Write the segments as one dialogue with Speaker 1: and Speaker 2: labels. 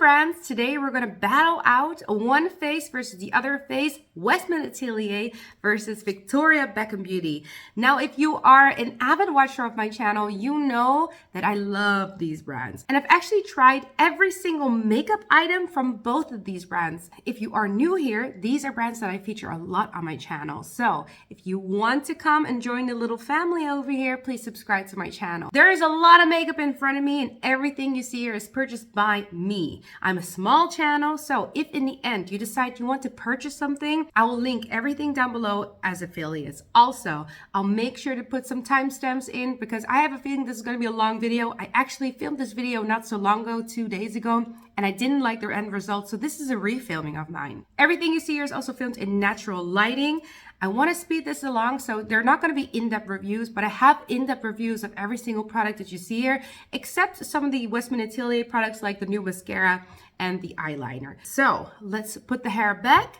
Speaker 1: brands. Today we're going to battle out one face versus the other face, Westman Atelier versus Victoria Beckham Beauty. Now, if you are an avid watcher of my channel, you know that I love these brands. And I've actually tried every single makeup item from both of these brands. If you are new here, these are brands that I feature a lot on my channel. So if you want to come and join the little family over here, please subscribe to my channel. There is a lot of makeup in front of me and everything you see here is purchased by me. I'm a small channel, so if in the end you decide you want to purchase something, I will link everything down below as affiliates. Also, I'll make sure to put some timestamps in because I have a feeling this is going to be a long video. I actually filmed this video not so long ago, 2 days ago, and I didn't like their end result, so this is a refilming of mine. Everything you see here is also filmed in natural lighting. I want to speed this along, so they're not going to be in-depth reviews, but I have in-depth reviews of every single product that you see here, except some of the Westman Atelier products like the new mascara and the eyeliner. So let's put the hair back.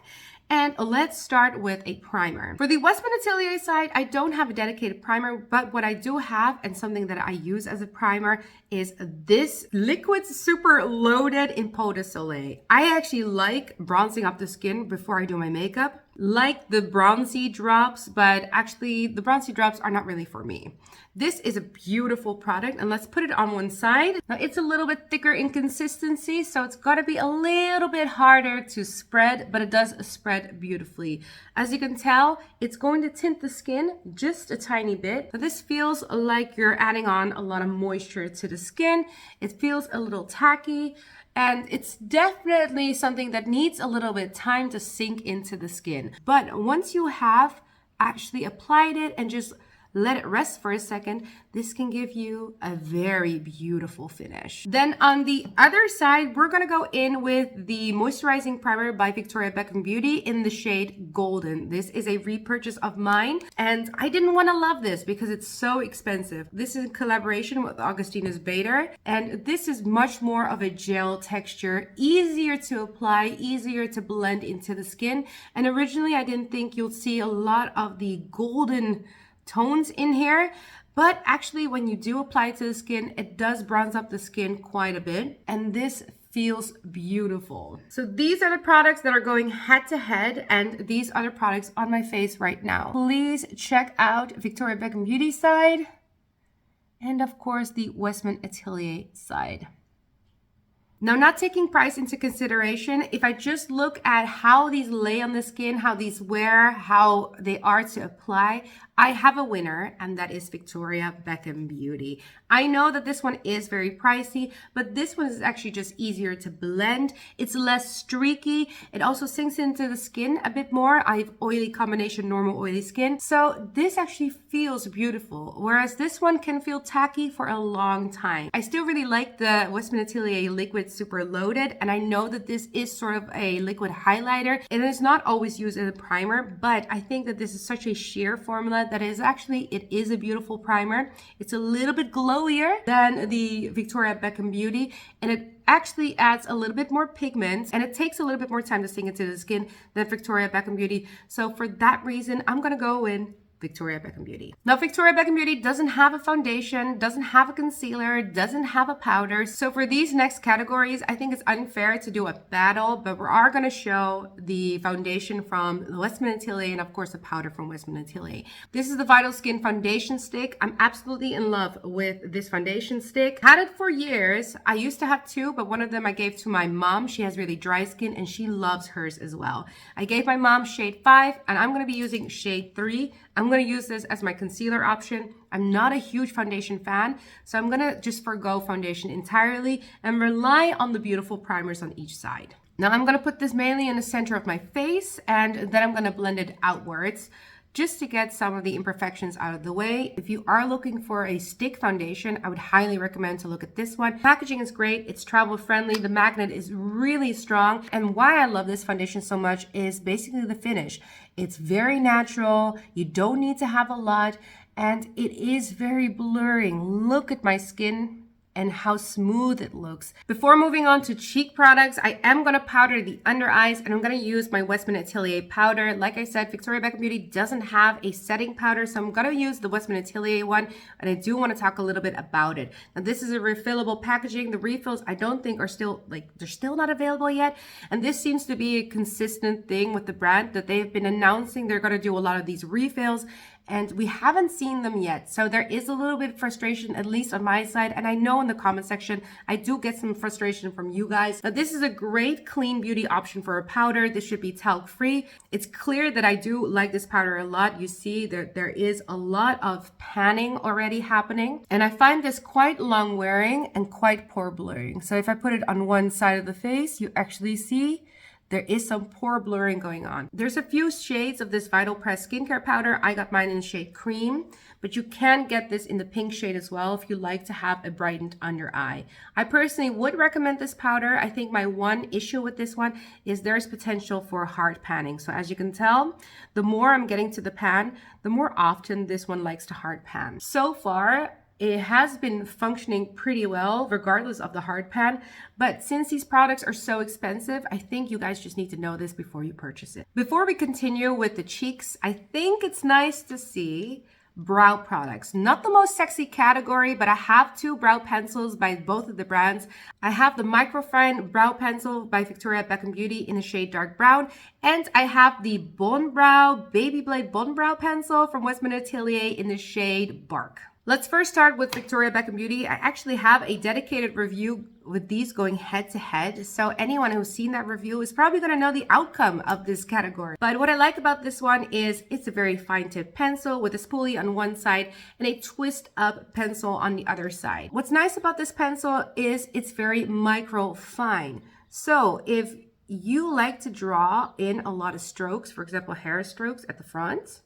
Speaker 1: And let's start with a primer. For the Westman Atelier side, I don't have a dedicated primer, but what I do have and something that I use as a primer is this liquid super loaded in Peau de Soleil. I actually like bronzing up the skin before I do my makeup, like the bronzy drops, but actually the bronzy drops are not really for me. This is a beautiful product, and let's put it on one side. Now it's a little bit thicker in consistency, so it's got to be a little bit harder to spread, but it does spread beautifully. As you can tell, it's going to tint the skin just a tiny bit. Now, this feels like you're adding on a lot of moisture to the skin. It feels a little tacky. And it's definitely something that needs a little bit of time to sink into the skin. But once you have actually applied it and just let it rest for a second, this can give you a very beautiful finish. Then on the other side, we're gonna go in with the moisturizing primer by Victoria Beckham Beauty in the shade Golden. This is a repurchase of mine, and I didn't want to love this because it's so expensive. This is in collaboration with Augustinus Bader, and this is much more of a gel texture, easier to apply, easier to blend into the skin. And originally I didn't think you'll see a lot of the golden tones in here, but actually when you do apply it to the skin, it does bronze up the skin quite a bit, and this feels beautiful. So these are the products that are going head to head, and these are the products on my face right now. Please check out Victoria Beckham Beauty side, and of course the Westman Atelier side. Now, not taking price into consideration, if I just look at how these lay on the skin, how these wear, how they are to apply, I have a winner, and that is Victoria Beckham Beauty. I know that this one is very pricey, but this one is actually just easier to blend. It's less streaky. It also sinks into the skin a bit more. I have oily combination, normal oily skin. So this actually feels beautiful, whereas this one can feel tacky for a long time. I still really like the Westman Atelier Liquid Super Loaded, and I know that this is sort of a liquid highlighter. It is not always used as a primer, but I think that this is such a sheer formula that it is a beautiful primer. It's a little bit glowier than the Victoria Beckham Beauty, and it actually adds a little bit more pigment, and it takes a little bit more time to sink into the skin than Victoria Beckham Beauty. So for that reason, I'm gonna go in Victoria Beckham Beauty. Now, Victoria Beckham Beauty doesn't have a foundation, doesn't have a concealer, doesn't have a powder. So for these next categories, I think it's unfair to do a battle, but we are going to show the foundation from Westman Atelier and of course the powder from Westman Atelier. This is the Vital Skin foundation stick. I'm absolutely in love with this foundation stick. Had it for years. I used to have two, but one of them I gave to my mom. She has really dry skin and she loves hers as well. I gave my mom shade 5, and I'm going to be using shade 3. I'm going to use this as my concealer option. I'm not a huge foundation fan, so I'm going to just forgo foundation entirely and rely on the beautiful primers on each side. Now I'm going to put this mainly in the center of my face, and then I'm going to blend it outwards just to get some of the imperfections out of the way. If you are looking for a stick foundation, I would highly recommend to look at this one. Packaging is great, it's travel friendly, the magnet is really strong, and why I love this foundation so much is basically the finish. It's very natural, you don't need to have a lot, and it is very blurring. Look at my skin. and how smooth it looks. Before moving on to cheek products, I am going to powder the under eyes, and I'm going to use my Westman Atelier powder. Like I said, Victoria Beckham Beauty doesn't have a setting powder, so I'm going to use the Westman Atelier one, and I do want to talk a little bit about it. Now, this is a refillable packaging. The refills I don't think are still, they're still not available yet, and this seems to be a consistent thing with the brand that they've been announcing they're going to do a lot of these refills, and we haven't seen them yet. So there is a little bit of frustration, at least on my side. And I know in the comment section, I do get some frustration from you guys. Now, this is a great clean beauty option for a powder. This should be talc free. It's clear that I do like this powder a lot. You see that there is a lot of panning already happening. And I find this quite long wearing and quite pore blurring. So if I put it on one side of the face, you actually see there is some pore blurring going on. There's a few shades of this Vital Press skincare powder. I got mine in the shade cream, but you can get this in the pink shade as well if you like to have a brightened under eye. I personally would recommend this powder. I think my one issue with this one is there's potential for hard panning. So as you can tell, the more I'm getting to the pan, the more often this one likes to hard pan. So far, it has been functioning pretty well regardless of the hard pan, but since these products are so expensive, I think you guys just need to know this before you purchase it. Before we continue with the cheeks, I think it's nice to see brow products. Not the most sexy category, but I have two brow pencils by both of the brands. I have the Microfine Brow Pencil by Victoria Beckham Beauty in the shade dark brown, and I have the Bone Brow Baby Blade Bone Brow Pencil from Westman Atelier in the shade Bark. Let's first start with Victoria Beckham Beauty. I actually have a dedicated review with these going head to head. So anyone who's seen that review is probably going to know the outcome of this category. But what I like about this one is it's a very fine tip pencil with a spoolie on one side and a twist up pencil on the other side. What's nice about this pencil is it's very micro fine. So if you like to draw in a lot of strokes, for example, hair strokes at the front,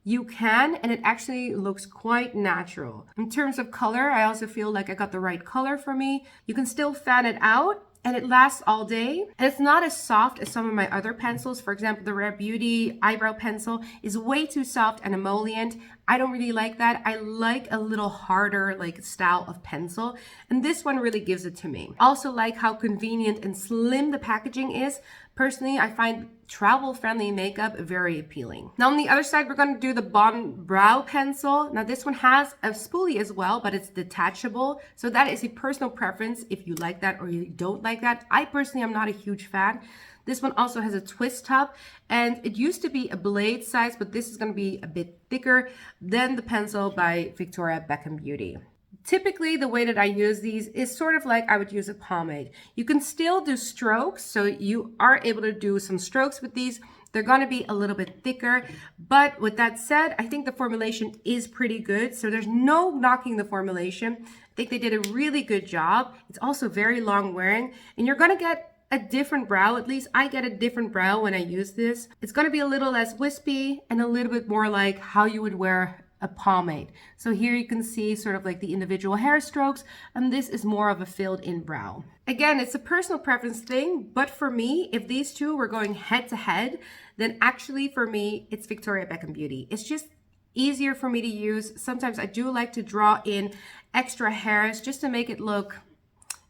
Speaker 1: you can, and it actually looks quite natural. In terms of color, I also feel like I got the right color for me. You can still fan it out, and it lasts all day. And it's not as soft as some of my other pencils. For example, the Rare Beauty eyebrow pencil is way too soft and emollient. I don't really like that. I like a little harder style of pencil, and this one really gives it to me. Also like how convenient and slim the packaging is. Personally, I find travel-friendly makeup very appealing. Now on the other side, we're going to do the Bone Brow Pencil. Now this one has a spoolie as well, but it's detachable. So that is a personal preference if you like that or you don't like that. I personally am not a huge fan. This one also has a twist top, and it used to be a blade size, but this is going to be a bit thicker than the pencil by Victoria Beckham Beauty. Typically, the way that I use these is sort of like I would use a pomade. You can still do strokes, so you are able to do some strokes with these. They're going to be a little bit thicker, but with that said, I think the formulation is pretty good, so there's no knocking the formulation. I think they did a really good job. It's also very long wearing, and you're going to get a different brow. At least I get a different brow when I use this. It's going to be a little less wispy and a little bit more like how you would wear a pomade. So here you can see sort of like the individual hair strokes, and this is more of a filled in brow. Again, it's a personal preference thing, but for me, if these two were going head to head, then actually for me, it's Victoria Beckham Beauty. It's just easier for me to use. Sometimes I do like to draw in extra hairs just to make it look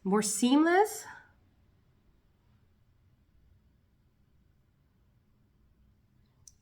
Speaker 1: more seamless.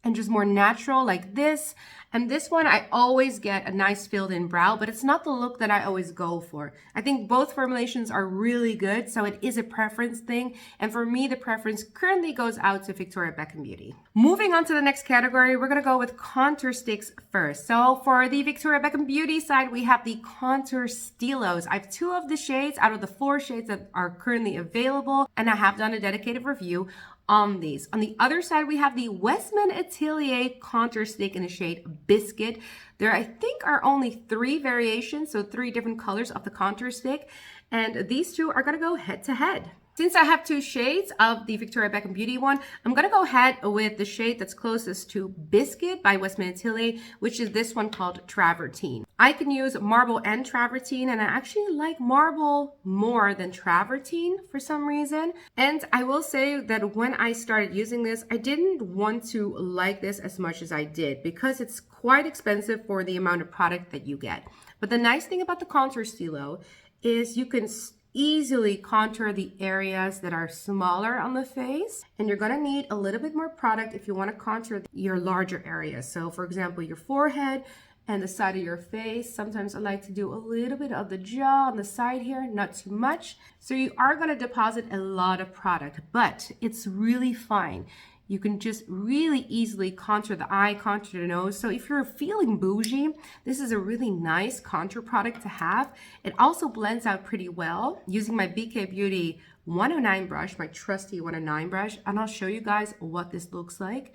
Speaker 1: And just more natural like this. And this one, I always get a nice filled in brow, but it's not the look that I always go for. I think both formulations are really good, so it is a preference thing. And for me, the preference currently goes out to Victoria Beckham Beauty. Moving on to the next category, we're gonna go with contour sticks first. So for the Victoria Beckham Beauty side, we have the contour stylos. I have two of the shades out of the 4 shades that are currently available, and I have done a dedicated review on these. On the other side, we have the Westman Atelier contour stick in the shade Biscuit. There, I think, are only 3 variations, so 3 different colors of the contour stick. And these two are gonna go head to head. Since I have two shades of the Victoria Beckham Beauty one, I'm gonna go ahead with the shade that's closest to Biscuit by Westman Atelier, which is this one called Travertine. I can use Marble and Travertine, and I actually like Marble more than Travertine for some reason. And I will say that when I started using this, I didn't want to like this as much as I did because it's quite expensive for the amount of product that you get. But the nice thing about the contour stilo is you can easily contour the areas that are smaller on the face, and you're going to need a little bit more product if you want to contour your larger areas. So for example, your forehead and the side of your face. Sometimes I like to do a little bit of the jaw on the side here, not too much. So you are going to deposit a lot of product, but it's really fine. You can just really easily contour the eye, contour the nose. So if you're feeling bougie, this is a really nice contour product to have. It also blends out pretty well. Using my BK Beauty 109 brush, my trusty 109 brush, and I'll show you guys what this looks like.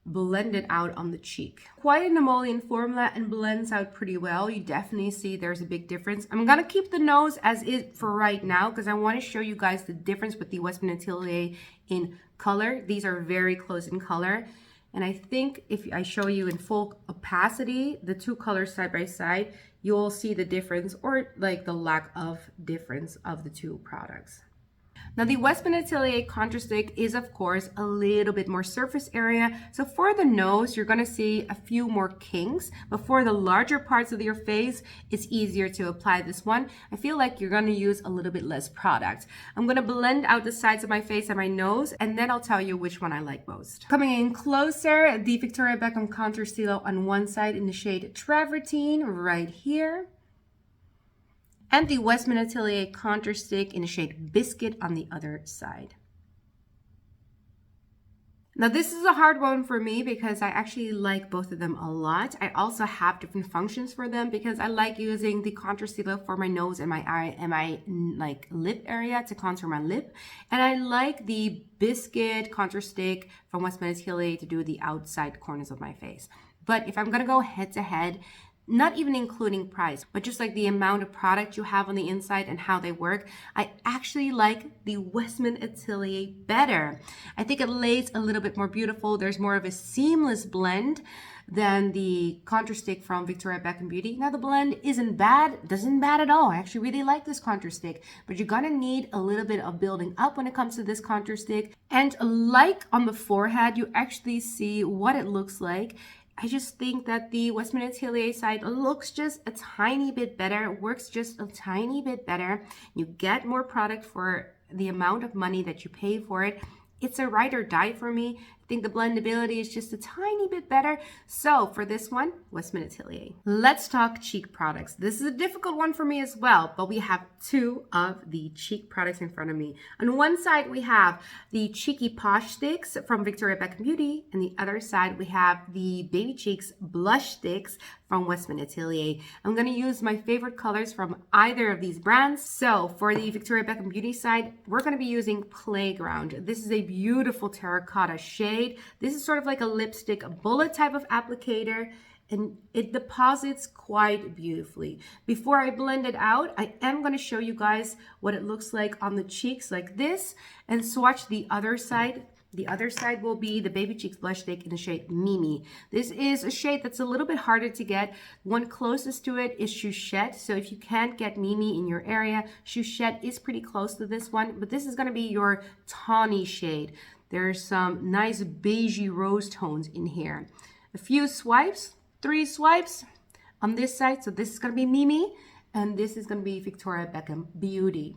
Speaker 1: Blended out on the cheek. Quite an emollient formula and blends out pretty well. You definitely see there's a big difference. I'm gonna keep the nose as is for right now because I want to show you guys the difference with the Westman Atelier in color. These are very close in color. And I think if I show you in full opacity, the two colors side by side, you'll see the difference or like the lack of difference of the two products. Now the Westman Atelier contour stick is of course a little bit more surface area. So for the nose, you're gonna see a few more kinks, but for the larger parts of your face, it's easier to apply this one. I feel like you're gonna use a little bit less product. I'm gonna blend out the sides of my face and my nose, and then I'll tell you which one I like most. Coming in closer, the Victoria Beckham contour stilo on one side in the shade Travertine right here, and the Westman Atelier contour stick in the shade Biscuit on the other side. Now this is a hard one for me because I actually like both of them a lot. I also have different functions for them because I like using the contour stilo for my nose and my eye and my like lip area to contour my lip. And I like the Biscuit contour stick from Westman Atelier to do the outside corners of my face. But if I'm gonna go head to head, not even including price, but just like the amount of product you have on the inside and how they work, I actually like the Westman Atelier better. I think it lays a little bit more beautiful. There's more of a seamless blend than the contour stick from Victoria Beckham Beauty. Now the blend isn't bad, doesn't bad at all. I actually really like this contour stick, but you're gonna need a little bit of building up when it comes to this contour stick. And like on the forehead, you actually see what it looks like. I just think that the Westman Atelier side looks just a tiny bit better, works just a tiny bit better. You get more product for the amount of money that you pay for it. It's a ride or die for me. I think the blendability is just a tiny bit better. So for this one, Westman Atelier. Let's talk cheek products. This is a difficult one for me as well, but we have two of the cheek products in front of me. On one side, we have the Cheeky Posh sticks from Victoria Beckham Beauty, and the other side, we have the Baby Cheeks blush sticks from Westman Atelier. I'm gonna use my favorite colors from either of these brands. So for the Victoria Beckham Beauty side, we're gonna be using Playground. This is a beautiful terracotta shade. This is sort of like a lipstick, a bullet type of applicator, and it deposits quite beautifully. Before I blend it out, I am going to show you guys what it looks like on the cheeks like this, and swatch the other side. The other side will be the Baby Cheeks blush stick in the shade Mimi. This is a shade that's a little bit harder to get. One closest to it is Chouchette. So if you can't get Mimi in your area, Chouchette is pretty close to this one, but this is going to be your tawny shade. There's some nice beigey rose tones in here. A few swipes, 3 swipes on this side. So this is going to be Mimi, and this is going to be Victoria Beckham Beauty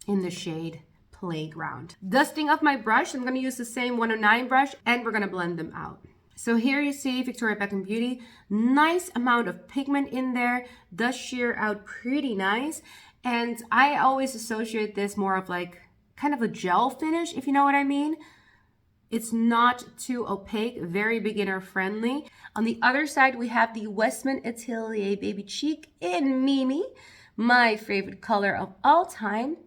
Speaker 1: in the shade Playground. Dusting off my brush, I'm going to use the same 109 brush, and we're going to blend them out. So here you see Victoria Beckham Beauty. Nice amount of pigment in there. Does sheer out pretty nice. And I always associate this more of like kind of a gel finish, if you know what I mean. It's not too opaque, very beginner friendly. On the other side, we have the Westman Atelier Baby Cheek in Mimi, my favorite color of all time.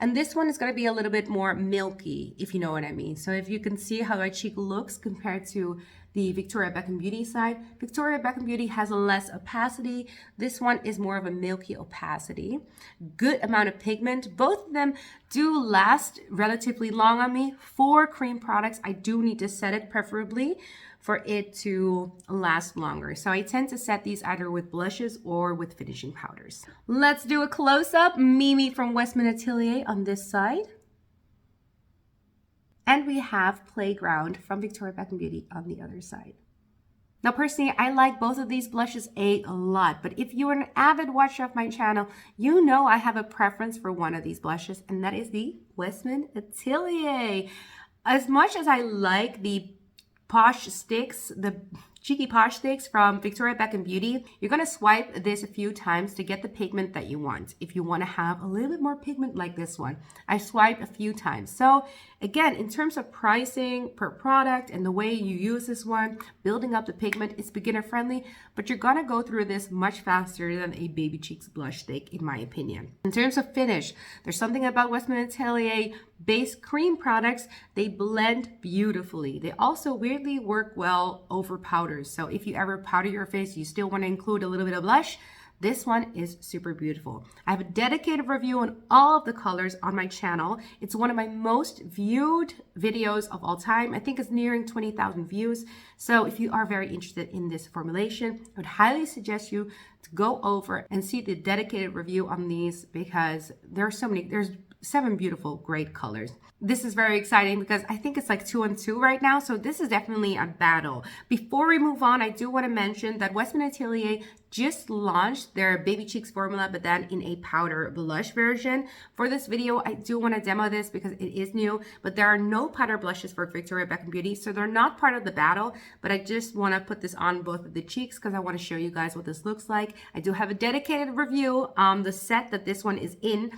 Speaker 1: And this one is going to be a little bit more milky, if you know what I mean. So if you can see how my cheek looks compared to the Victoria Beckham Beauty side, Victoria Beckham Beauty has less opacity. This one is more of a milky opacity. Good amount of pigment. Both of them do last relatively long on me. For cream products, I do need to set it preferably for it to last longer. So I tend to set these either with blushes or with finishing powders. Let's do a close-up. Mimi from Westman Atelier on this side. And we have Playground from Victoria Beckham Beauty on the other side. Now, personally, I like both of these blushes a lot, but if you're an avid watcher of my channel, you know I have a preference for one of these blushes, and that is the Westman Atelier. As much as I like the Posh sticks, the cheeky Posh sticks from Victoria Beckham Beauty, you're going to swipe this a few times to get the pigment that you want. If you want to have a little bit more pigment like this one, I swiped a few times. So again, in terms of pricing per product and the way you use this one, building up the pigment, it's beginner friendly, but you're going to go through this much faster than a Baby Cheeks blush stick, in my opinion. In terms of finish, there's something about Westman Atelier base cream products, they blend beautifully. They also weirdly work well over powders. So if you ever powder your face, you still want to include a little bit of blush, this one is super beautiful. I have a dedicated review on all of the colors on my channel. It's one of my most viewed videos of all time. I think it's nearing 20,000 views. So if you are very interested in this formulation, I would highly suggest you to go over and see the dedicated review on these, because there are so many, there's 7 beautiful, great colors. This is very exciting because I think it's like 2 on 2 right now. So this is definitely a battle. Before we move on, I do want to mention that Westman Atelier just launched their Baby Cheeks formula, but then in a powder blush version. For this video, I do want to demo this because it is new, but there are no powder blushes for Victoria Beckham Beauty, so they're not part of the battle, but I just want to put this on both of the cheeks because I want to show you guys what this looks like. I do have a dedicated review on the set that this one is in,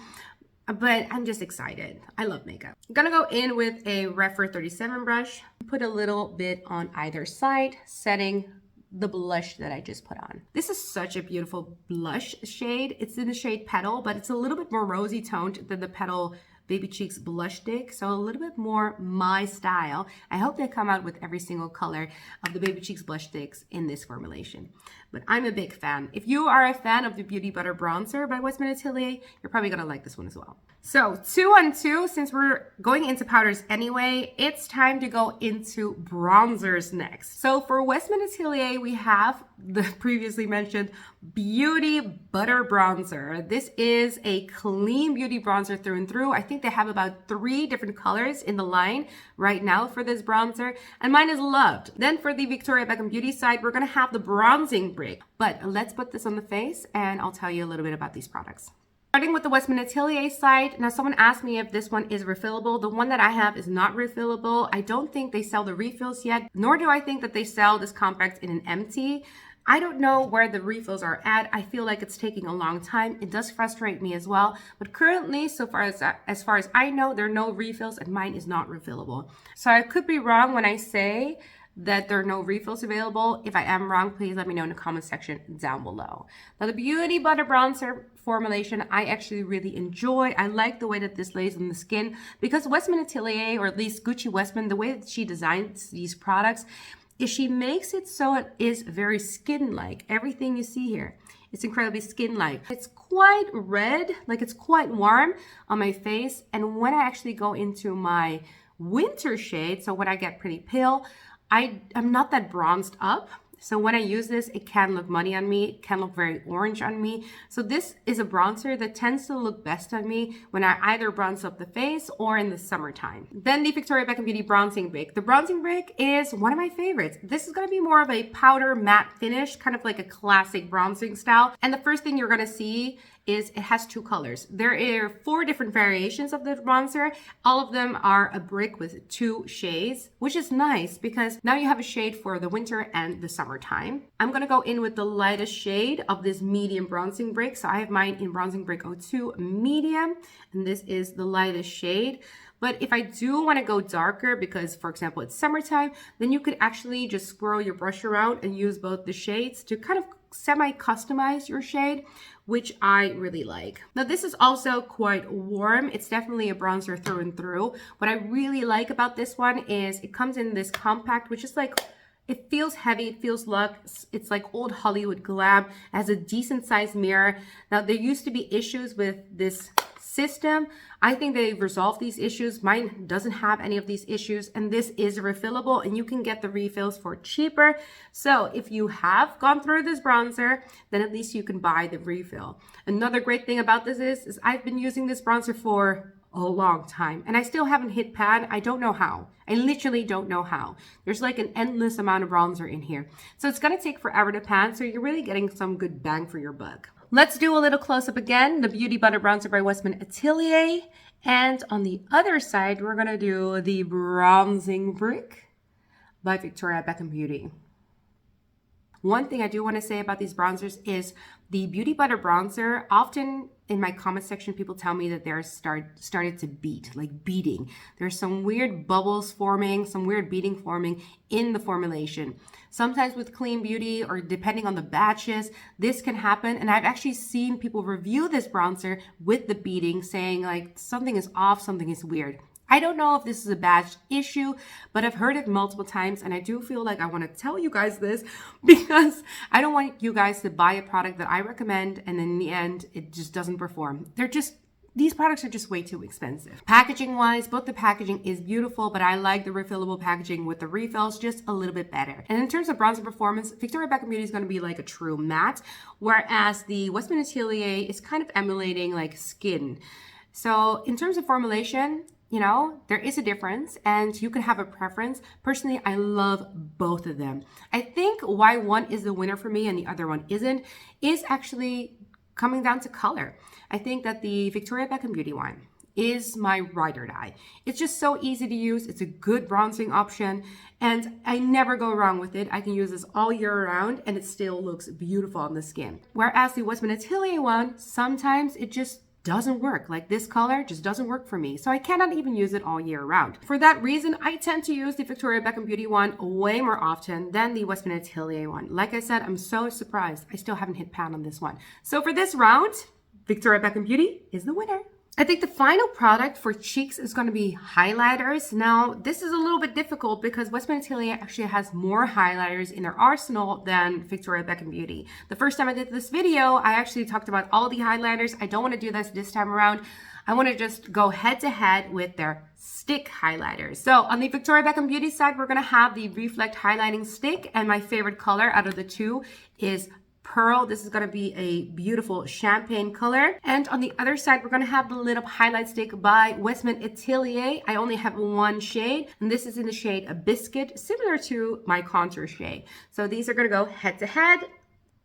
Speaker 1: but I'm just excited. I love makeup. I'm gonna go in with a Refer 37 brush, put a little bit on either side, setting the blush that I just put on. This is such a beautiful blush shade. It's in the shade Petal, but it's a little bit more rosy toned than the Petal Baby Cheeks blush stick, so a little bit more my style. I hope they come out with every single color of the Baby Cheeks blush sticks in this formulation, but I'm a big fan. If you are a fan of the Beauty Butter Bronzer by Westman Atelier, you're probably gonna like this one as well. So 2 on 2, since we're going into powders anyway, it's time to go into bronzers next. So for Westman Atelier, we have the previously mentioned Beauty Butter Bronzer. This is a clean beauty bronzer through and through. I think they have about 3 different colors in the line right now for this bronzer, and mine is loved. Then for the Victoria Beckham Beauty side, we're gonna have the bronzing brick. But let's put this on the face and I'll tell you a little bit about these products. Starting with the Westman Atelier side, now someone asked me if this one is refillable. The one that I have is not refillable. I don't think they sell the refills yet, nor do I think that they sell this compact in an empty. I don't know where the refills are at. I feel like it's taking a long time. It does frustrate me as well. But currently, so far as I know, there are no refills and mine is not refillable. So I could be wrong when I say that there are no refills available. If I am wrong, please let me know in the comment section down below. Now the Beauty Butter Bronzer formulation, I actually really enjoy. I like the way that this lays on the skin because Westman Atelier, or at least Gucci Westman, the way that she designs these products is she makes it so it is very skin-like. Everything you see here, it's incredibly skin-like. It's quite red, like it's quite warm on my face. And when I actually go into my winter shade, so when I get pretty pale, I'm not that bronzed up. So when I use this, it can look muddy on me. It can look very orange on me. So this is a bronzer that tends to look best on me when I either bronze up the face or in the summertime. Then the Victoria Beckham Beauty Bronzing Brick. The Bronzing Brick is one of my favorites. This is gonna be more of a powder matte finish, kind of like a classic bronzing style. And the first thing you're gonna see is it has 2 colors. There are 4 different variations of the bronzer. All of them are a brick with 2 shades, which is nice because now you have a shade for the winter and the summertime. I'm gonna go in with the lightest shade of this medium bronzing brick. So I have mine in Bronzing Brick 02 medium, and this is the lightest shade. But if I do want to go darker, because for example, it's summertime, then you could actually just swirl your brush around and use both the shades to kind of semi-customize your shade. which I really like. Now this is also quite warm. It's definitely a bronzer through and through. What I really like about this one is it comes in this compact, which is like, it feels heavy, it feels luxe. It's like old Hollywood glam. It has a decent sized mirror. Now there used to be issues with this system. I think they've resolved these issues. Mine doesn't have any of these issues, and this is refillable and you can get the refills for cheaper. So if you have gone through this bronzer, then at least you can buy the refill. Another great thing about this is I've been using this bronzer for a long time and I still haven't hit pan. I don't know how. I literally don't know how. There's like an endless amount of bronzer in here. So it's gonna take forever to pan, so you're really getting some good bang for your buck. Let's do a little close-up again, the Beauty Butter Bronzer by Westman Atelier. And on the other side, we're gonna do the Bronzing Brick by Victoria Beckham Beauty. One thing I do want to say about these bronzers is the Beauty Butter Bronzer, often in my comment section, people tell me that they're started to beat, like beating. There's some weird bubbles forming, some weird beating forming in the formulation. Sometimes with Clean Beauty or depending on the batches, this can happen. And I've actually seen people review this bronzer with the beating saying like something is off, something is weird. I don't know if this is a batch issue, but I've heard it multiple times and I do feel like I want to tell you guys this because I don't want you guys to buy a product that I recommend and in the end, it just doesn't perform. These products are just way too expensive. Packaging wise, both the packaging is beautiful, but I like the refillable packaging with the refills just a little bit better. And in terms of bronzer performance, Victoria Beckham Beauty is going to be like a true matte, whereas the Westman Atelier is kind of emulating like skin. So in terms of formulation, you know, there is a difference and you can have a preference. Personally, I love both of them. I think why one is the winner for me and the other one isn't is actually coming down to color. I think that the Victoria Beckham Beauty one is my ride or die. It's just so easy to use. It's a good bronzing option and I never go wrong with it. I can use this all year round and it still looks beautiful on the skin. Whereas the Westman Atelier one, sometimes it just doesn't work. Like this color just doesn't work for me. So I cannot even use it all year round. For that reason, I tend to use the Victoria Beckham Beauty one way more often than the Westman Atelier one. Like I said, I'm so surprised. I still haven't hit pan on this one. So for this round, Victoria Beckham Beauty is the winner. I think the final product for cheeks is going to be highlighters. Now, this is a little bit difficult because Westman Atelier actually has more highlighters in their arsenal than Victoria Beckham Beauty. The first time I did this video, I actually talked about all the highlighters. I don't want to do this time around. I want to just go head to head with their stick highlighters. So on the Victoria Beckham Beauty side, we're going to have the Reflect Highlighting Stick, and my favorite color out of the two is Pearl. This is going to be a beautiful champagne color. And on the other side, we're going to have the Lit Up Highlight Stick by Westman Atelier. I only have one shade, and this is in the shade a Biscuit, similar to my contour shade. So these are going to go head to head.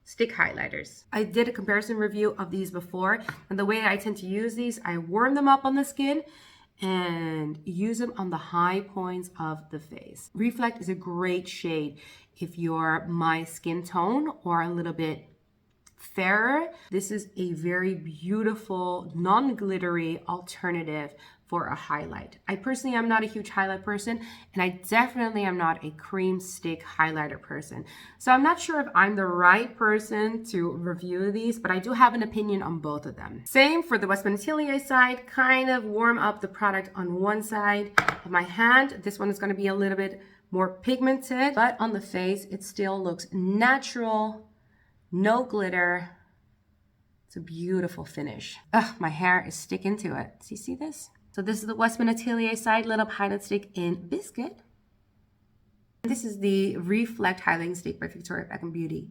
Speaker 1: Stick highlighters. I did a comparison review of these before, and the way I tend to use these, I warm them up on the skin and use them on the high points of the face. Reflect is a great shade if you're my skin tone or a little bit fairer. This is a very beautiful, non-glittery alternative for a highlight. I personally am not a huge highlight person, and I definitely am not a cream stick highlighter person. So I'm not sure if I'm the right person to review these, but I do have an opinion on both of them. Same for the Westman Atelier side, kind of warm up the product on one side of my hand. This one is going to be a little bit more pigmented, but on the face, it still looks natural, no glitter. It's a beautiful finish. Ugh, my hair is sticking to it. Do you see this? So this is the Westman Atelier side Lit Up Highlight Stick in Biscuit. This is the Reflect Highlighting Stick by Victoria Beckham Beauty.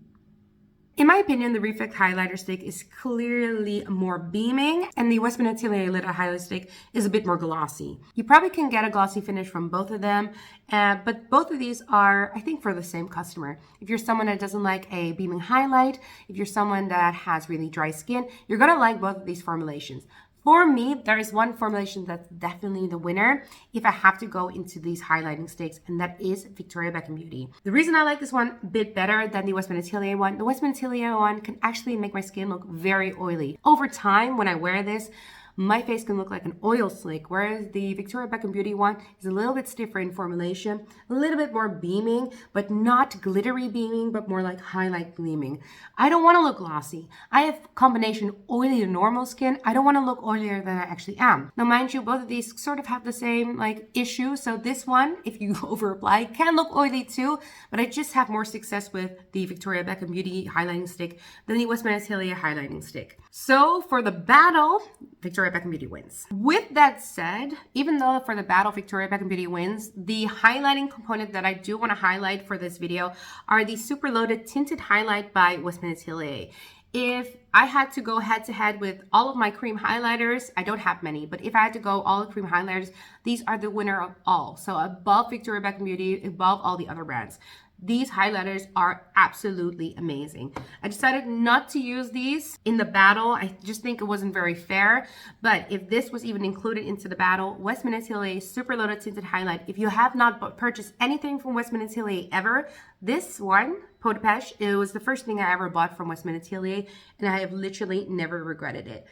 Speaker 1: In my opinion, the Reflect Highlighter Stick is clearly more beaming, and the Westman Atelier Lit Up Highlight Stick is a bit more glossy. You probably can get a glossy finish from both of them, but both of these are, I think, for the same customer. If you're someone that doesn't like a beaming highlight, if you're someone that has really dry skin, you're gonna like both of these formulations. For me, there is one formulation that's definitely the winner if I have to go into these highlighting sticks, and that is Victoria Beckham Beauty. The reason I like this one a bit better than the Westman Atelier one, the Westman Atelier one can actually make my skin look very oily. Over time, when I wear this, my face can look like an oil slick, whereas the Victoria Beckham Beauty one is a little bit stiffer in formulation, a little bit more beaming, but not glittery beaming, but more like highlight gleaming. I don't want to look glossy. I have combination oily and normal skin. I don't want to look oilier than I actually am. Now, mind you, both of these sort of have the same like issue. So this one, if you over apply, can look oily too, but I just have more success with the Victoria Beckham Beauty highlighting stick than the Westman Atelier highlighting stick. So for the battle, Victoria Beckham Beauty wins. With that said, even though for the battle Victoria Beckham Beauty wins, the highlighting component that I do want to highlight for this video are the Super Loaded Tinted Highlight by Westman Atelier. If I had to go head to head with all of my cream highlighters, I don't have many, but if I had to go all the cream highlighters, these are the winner of all. So above Victoria Beckham Beauty, above all the other brands. These highlighters are absolutely amazing. I decided not to use these in the battle. I just think it wasn't very fair. But if this was even included into the battle, Westman Atelier Super Loaded Tinted Highlight. If you have not purchased anything from Westman Atelier ever, this one, Posh, it was the first thing I ever bought from Westman Atelier, and I have literally never regretted it.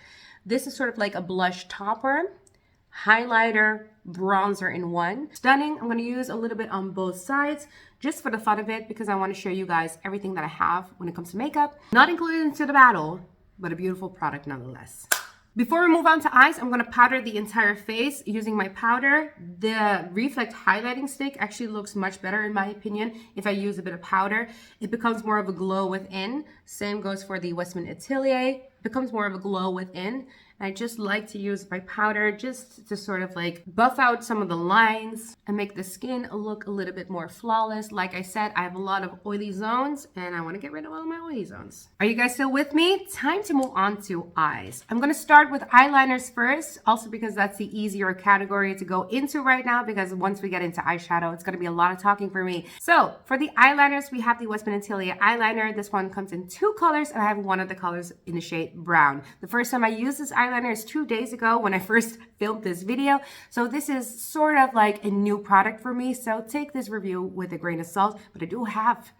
Speaker 1: This is sort of like a blush topper, highlighter, bronzer in one. Stunning. I'm going to use a little bit on both sides just for the fun of it, because I want to show you guys everything that I have when it comes to makeup. Not included into the battle, but a beautiful product nonetheless. Before we move on to eyes, I'm going to powder the entire face using my powder. The Reflect highlighting stick actually looks much better in my opinion if I use a bit of powder. It becomes more of a glow within. Same goes for the Westman Atelier. It becomes more of a glow within. I just like to use my powder just to sort of like buff out some of the lines and make the skin look a little bit more flawless. Like I said, I have a lot of oily zones and I want to get rid of all of my oily zones. Are you guys still with me? Time to move on to eyes. I'm going to start with eyeliners first, also because that's the easier category to go into right now, because once we get into eyeshadow, it's going to be a lot of talking for me. So for the eyeliners, we have the Westman Atelier eyeliner. This one comes in 2 colors and I have one of the colors in the shade brown. The first time I used this eyeliner is 2 days ago when I first filmed this video. So this is sort of like a new product for me. So take this review with a grain of salt, but I do have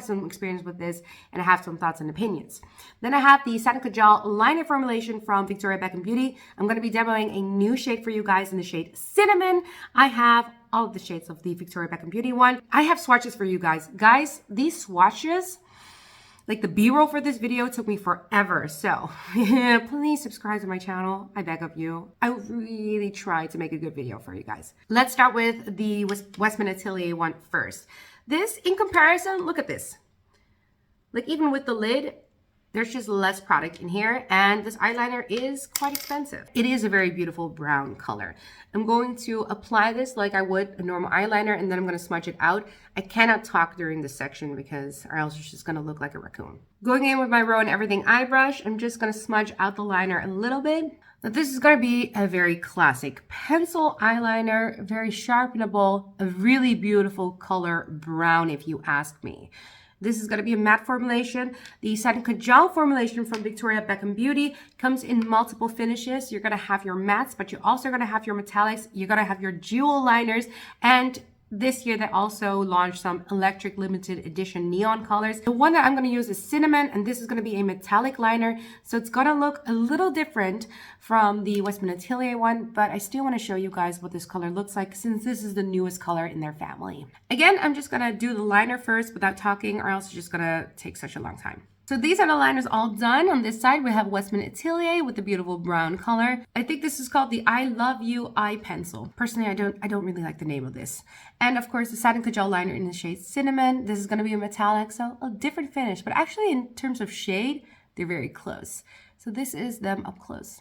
Speaker 1: some experience with this and I have some thoughts and opinions. Then I have the Satin Kajal liner formulation from Victoria Beckham Beauty. I'm going to be demoing a new shade for you guys in the shade Cinnamon. I have all of the shades of the Victoria Beckham Beauty one. I have swatches for you guys. Guys, these swatches, like the B-roll for this video took me forever. So please subscribe to my channel. I beg of you. I really tried to make a good video for you guys. Let's start with the Westman Atelier one first. This, in comparison, look at this. Like even with the lid, there's just less product in here, and this eyeliner is quite expensive. It is a very beautiful brown color. I'm going to apply this like I would a normal eyeliner, and then I'm going to smudge it out. I cannot talk during this section because or else it's just going to look like a raccoon. Going in with my Rowan Everything eye brush, I'm just going to smudge out the liner a little bit. Now this is going to be a very classic pencil eyeliner, very sharpenable, a really beautiful color brown if you ask me. This is going to be a matte formulation. The Satin Kajal formulation from Victoria Beckham Beauty comes in multiple finishes. You're going to have your mattes, but you're also going to have your metallics. You're going to have your jewel liners. And this year, they also launched some electric limited edition neon colors. The one that I'm going to use is Cinnamon, and this is going to be a metallic liner. So it's going to look a little different from the Westman Atelier one, but I still want to show you guys what this color looks like since this is the newest color in their family. Again, I'm just going to do the liner first without talking, or else it's just going to take such a long time. So these are the liners all done. On this side, we have Westman Atelier with the beautiful brown color. I think this is called the I Love You Eye Pencil. Personally, I don't really like the name of this. And of course, the Satin Kajal liner in the shade Cinnamon. This is going to be a metallic, so a different finish. But actually, in terms of shade, they're very close. So this is them up close.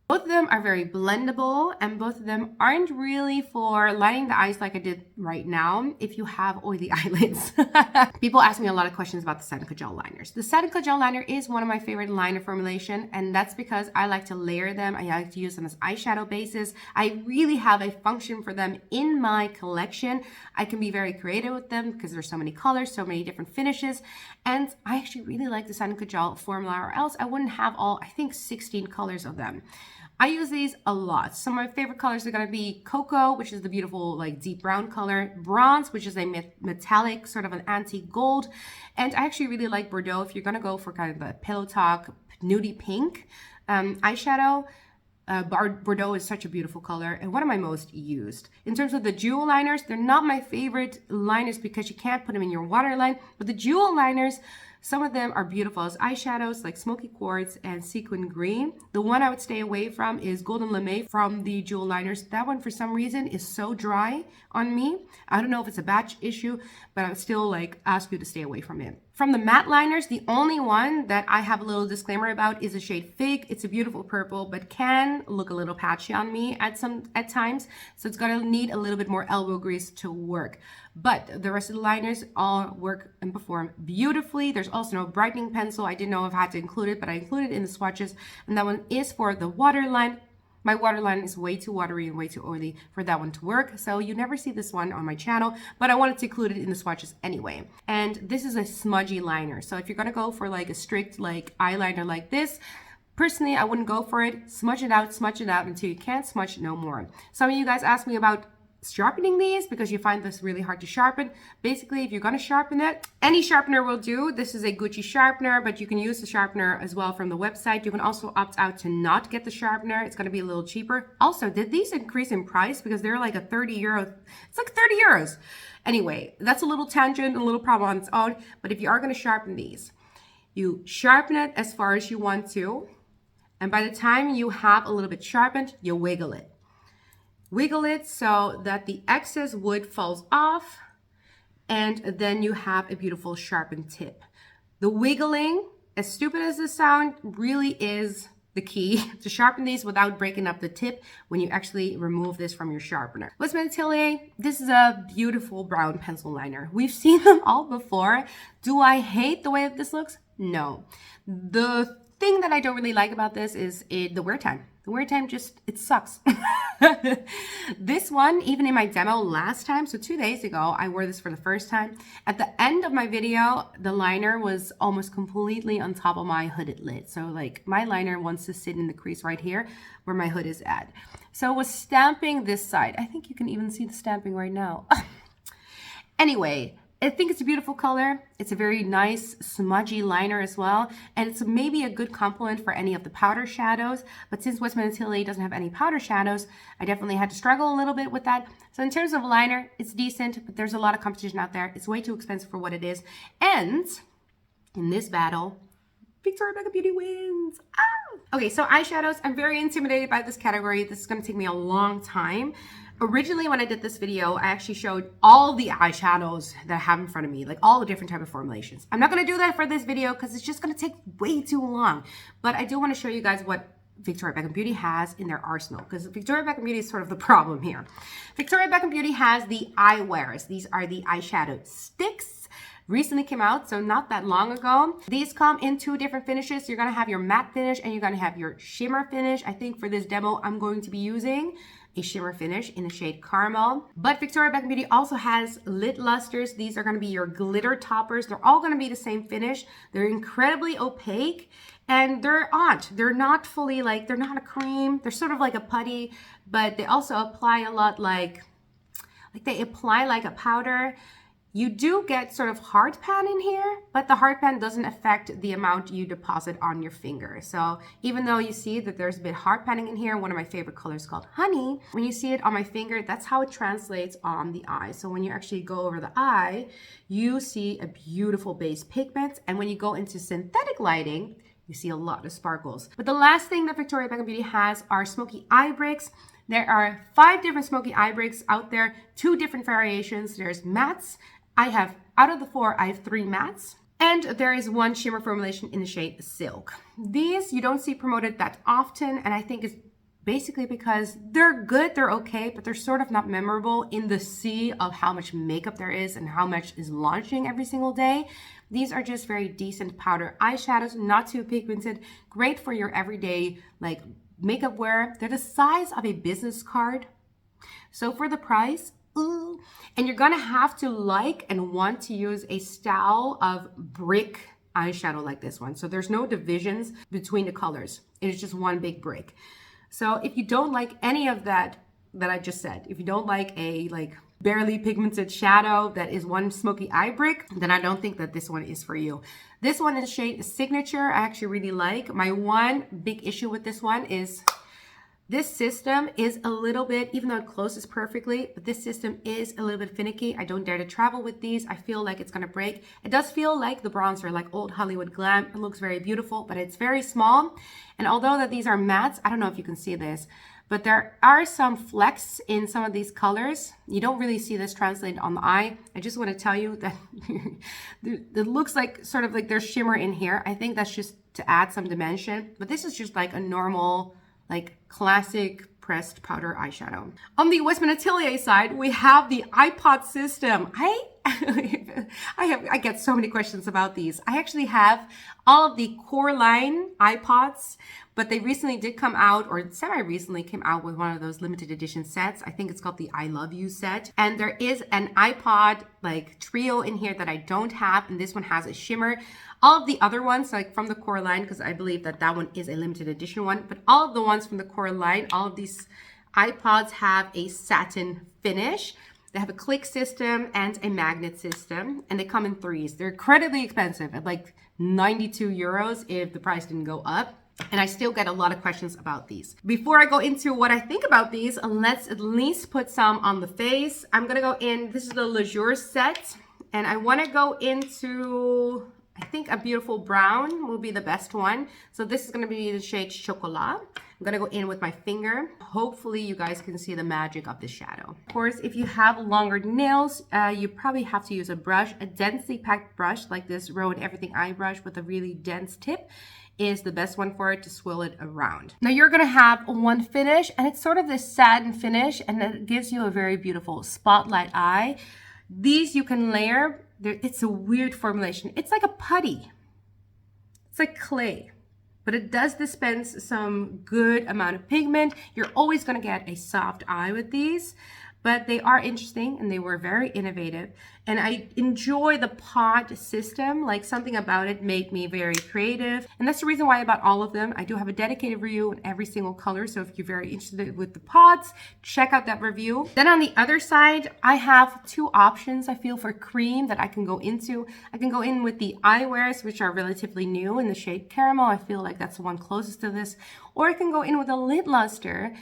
Speaker 1: Both of them are very blendable, and both of them aren't really for lining the eyes like I did right now if you have oily eyelids. People ask me a lot of questions about the Satin Kajal liners. The Satin Kajal liner is one of my favorite liner formulation, and that's because I like to layer them. I like to use them as eyeshadow bases. I really have a function for them in my collection. I can be very creative with them because there's so many colors, so many different finishes, and I actually really like the Satin Kajal formula, or else I wouldn't have all, I think, 16 colors of them. I use these a lot. Some of my favorite colors are going to be Cocoa, which is the beautiful like deep brown color, Bronze, which is a metallic sort of an antique gold, and I actually really like Bordeaux. If you're going to go for kind of a pillow talk nudie pink, eyeshadow. Bordeaux is such a beautiful color and one of my most used. In terms of the jewel liners, they're not my favorite liners because you can't put them in your waterline, but the jewel liners, some of them are beautiful as eyeshadows like Smoky Quartz and Sequin Green. The one I would stay away from is Golden Lame from the jewel liners. That one for some reason is so dry on me. I don't know if it's a batch issue, but I would still like ask you to stay away from it. From the matte liners, the only one that I have a little disclaimer about is the shade Fig. It's a beautiful purple, but can look a little patchy on me at times. So it's gonna need a little bit more elbow grease to work. But the rest of the liners all work and perform beautifully. There's also no brightening pencil. I didn't know if I had to include it, but I included it in the swatches. And that one is for the waterline. My waterline is way too watery and way too oily for that one to work. So you never see this one on my channel, but I wanted to include it in the swatches anyway. And this is a smudgy liner. So if you're gonna go for like a strict like eyeliner like this, personally, I wouldn't go for it. Smudge it out until you can't smudge no more. Some of you guys asked me about sharpening these because you find this really hard to sharpen. Basically, if you're going to sharpen it, any sharpener will do. This is a Gucci sharpener, but you can use the sharpener as well from the website. You can also opt out to not get the sharpener. It's going to be a little cheaper. Also, did these increase in price? Because they're like a 30 euro. It's like 30 euros. Anyway, that's a little tangent, a little problem on its own. But if you are going to sharpen these, you sharpen it as far as you want to. And by the time you have a little bit sharpened, you wiggle it. Wiggle it so that the excess wood falls off, and then you have a beautiful sharpened tip. The wiggling, as stupid as this sounds, really is the key to sharpen these without breaking up the tip when you actually remove this from your sharpener. Westman Atelier, this is a beautiful brown pencil liner. We've seen them all before. Do I hate the way that this looks? No. The thing that I don't really like about this is the wear time. The wear time just, it sucks. This one, even in my demo last time, so 2 days ago, I wore this for the first time. At the end of my video, the liner was almost completely on top of my hooded lid. So like my liner wants to sit in the crease right here where my hood is at. So it was stamping this side. I think you can even see the stamping right now. Anyway, I think it's a beautiful color. It's a very nice smudgy liner as well. And it's maybe a good complement for any of the powder shadows. But since Westman Atelier doesn't have any powder shadows, I definitely had to struggle a little bit with that. So in terms of liner, it's decent, but there's a lot of competition out there. It's way too expensive for what it is. And in this battle, Victoria Beckham Beauty wins. Ah! Okay, so eyeshadows. I'm very intimidated by this category. This is going to take me a long time. Originally, when I did this video, I actually showed all the eyeshadows that I have in front of me, like all the different type of formulations. I'm not going to do that for this video because it's just going to take way too long. But I do want to show you guys what Victoria Beckham Beauty has in their arsenal, because Victoria Beckham Beauty is sort of the problem here. Victoria Beckham Beauty has the eyewears. These are the eyeshadow sticks. Recently came out, so not that long ago. These come in 2 different finishes. You're going to have your matte finish and you're going to have your shimmer finish. I think for this demo, I'm going to be using a shimmer finish in the shade Caramel. But Victoria Beckham Beauty also has lid lusters. These are going to be your glitter toppers. They're all going to be the same finish. They're incredibly opaque and they're odd. They're not fully like, they're not a cream. They're sort of like a putty, but they also apply a lot like they apply like a powder. You do get sort of hard pan in here, but the hard pan doesn't affect the amount you deposit on your finger. So even though you see that there's a bit hard panning in here, one of my favorite colors is called Honey, when you see it on my finger, that's how it translates on the eye. So when you actually go over the eye, you see a beautiful base pigment. And when you go into synthetic lighting, you see a lot of sparkles. But the last thing that Victoria Beckham Beauty has are smoky eye bricks. There are 5 different smoky eye bricks out there, 2 different variations. There's mattes. Out of the 4, I have 3 mattes. And there is 1 shimmer formulation in the shade Silk. These you don't see promoted that often, and I think it's basically because they're good, they're okay, but they're sort of not memorable in the sea of how much makeup there is and how much is launching every single day. These are just very decent powder eyeshadows, not too pigmented, great for your everyday like makeup wear. They're the size of a business card. So for the price, ooh. And you're gonna have to like and want to use a style of brick eyeshadow like this one. So there's no divisions between the colors. It is just one big brick. So if you don't like any of that I just said, if you don't like a barely pigmented shadow that is one smoky eye brick, then I don't think that this one is for you. This one is shade Signature. I actually really like. My one big issue with this one is this system is a little bit, even though it closes perfectly, but this system is a little bit finicky. I don't dare to travel with these. I feel like it's gonna break. It does feel like the bronzer, like old Hollywood glam. It looks very beautiful, but it's very small. And although that these are mattes, I don't know if you can see this, but there are some flecks in some of these colors. You don't really see this translated on the eye. I just want to tell you that it looks like sort of like there's shimmer in here. I think that's just to add some dimension, but this is just like a normal, like classic pressed powder eyeshadow. On the Westman Atelier side, we have the iPod system. I get so many questions about these. I actually have all of the core line iPods, but they recently did come out, or semi-recently came out with one of those limited edition sets. I think it's called the I Love You set. And there is an iPod like trio in here that I don't have, and this one has a shimmer. All of the other ones, like from the core line, because I believe that that one is a limited edition one, but all of the ones from the core line, all of these iPods have a satin finish. They have a click system and a magnet system, and they come in threes. They're incredibly expensive at like 92 euros if the price didn't go up. And I still get a lot of questions about these. Before I go into what I think about these, let's at least put some on the face. I'm gonna go in, this is the Leisure set, and I wanna go into, I think a beautiful brown will be the best one. So this is gonna be the shade Chocolat. I'm gonna go in with my finger. Hopefully you guys can see the magic of this shadow. Of course, if you have longer nails, you probably have to use a brush. A densely packed brush like this Rowan Everything Eye brush with a really dense tip is the best one for it to swirl it around. Now you're gonna have one finish, and it's sort of this satin finish, and it gives you a very beautiful spotlight eye. These you can layer. It's a weird formulation. It's like a putty. It's like clay, but it does dispense some good amount of pigment. You're always gonna get a soft eye with these, but they are interesting and they were very innovative. And I enjoy the pod system, like something about it made me very creative. And that's the reason why I bought all of them. I do have a dedicated review on every single color. So if you're very interested with the pods, check out that review. Then on the other side, I have two options, I feel, for cream that I can go into. I can go in with the eyewears, which are relatively new in the shade Caramel. I feel like that's the one closest to this. Or I can go in with a lid luster.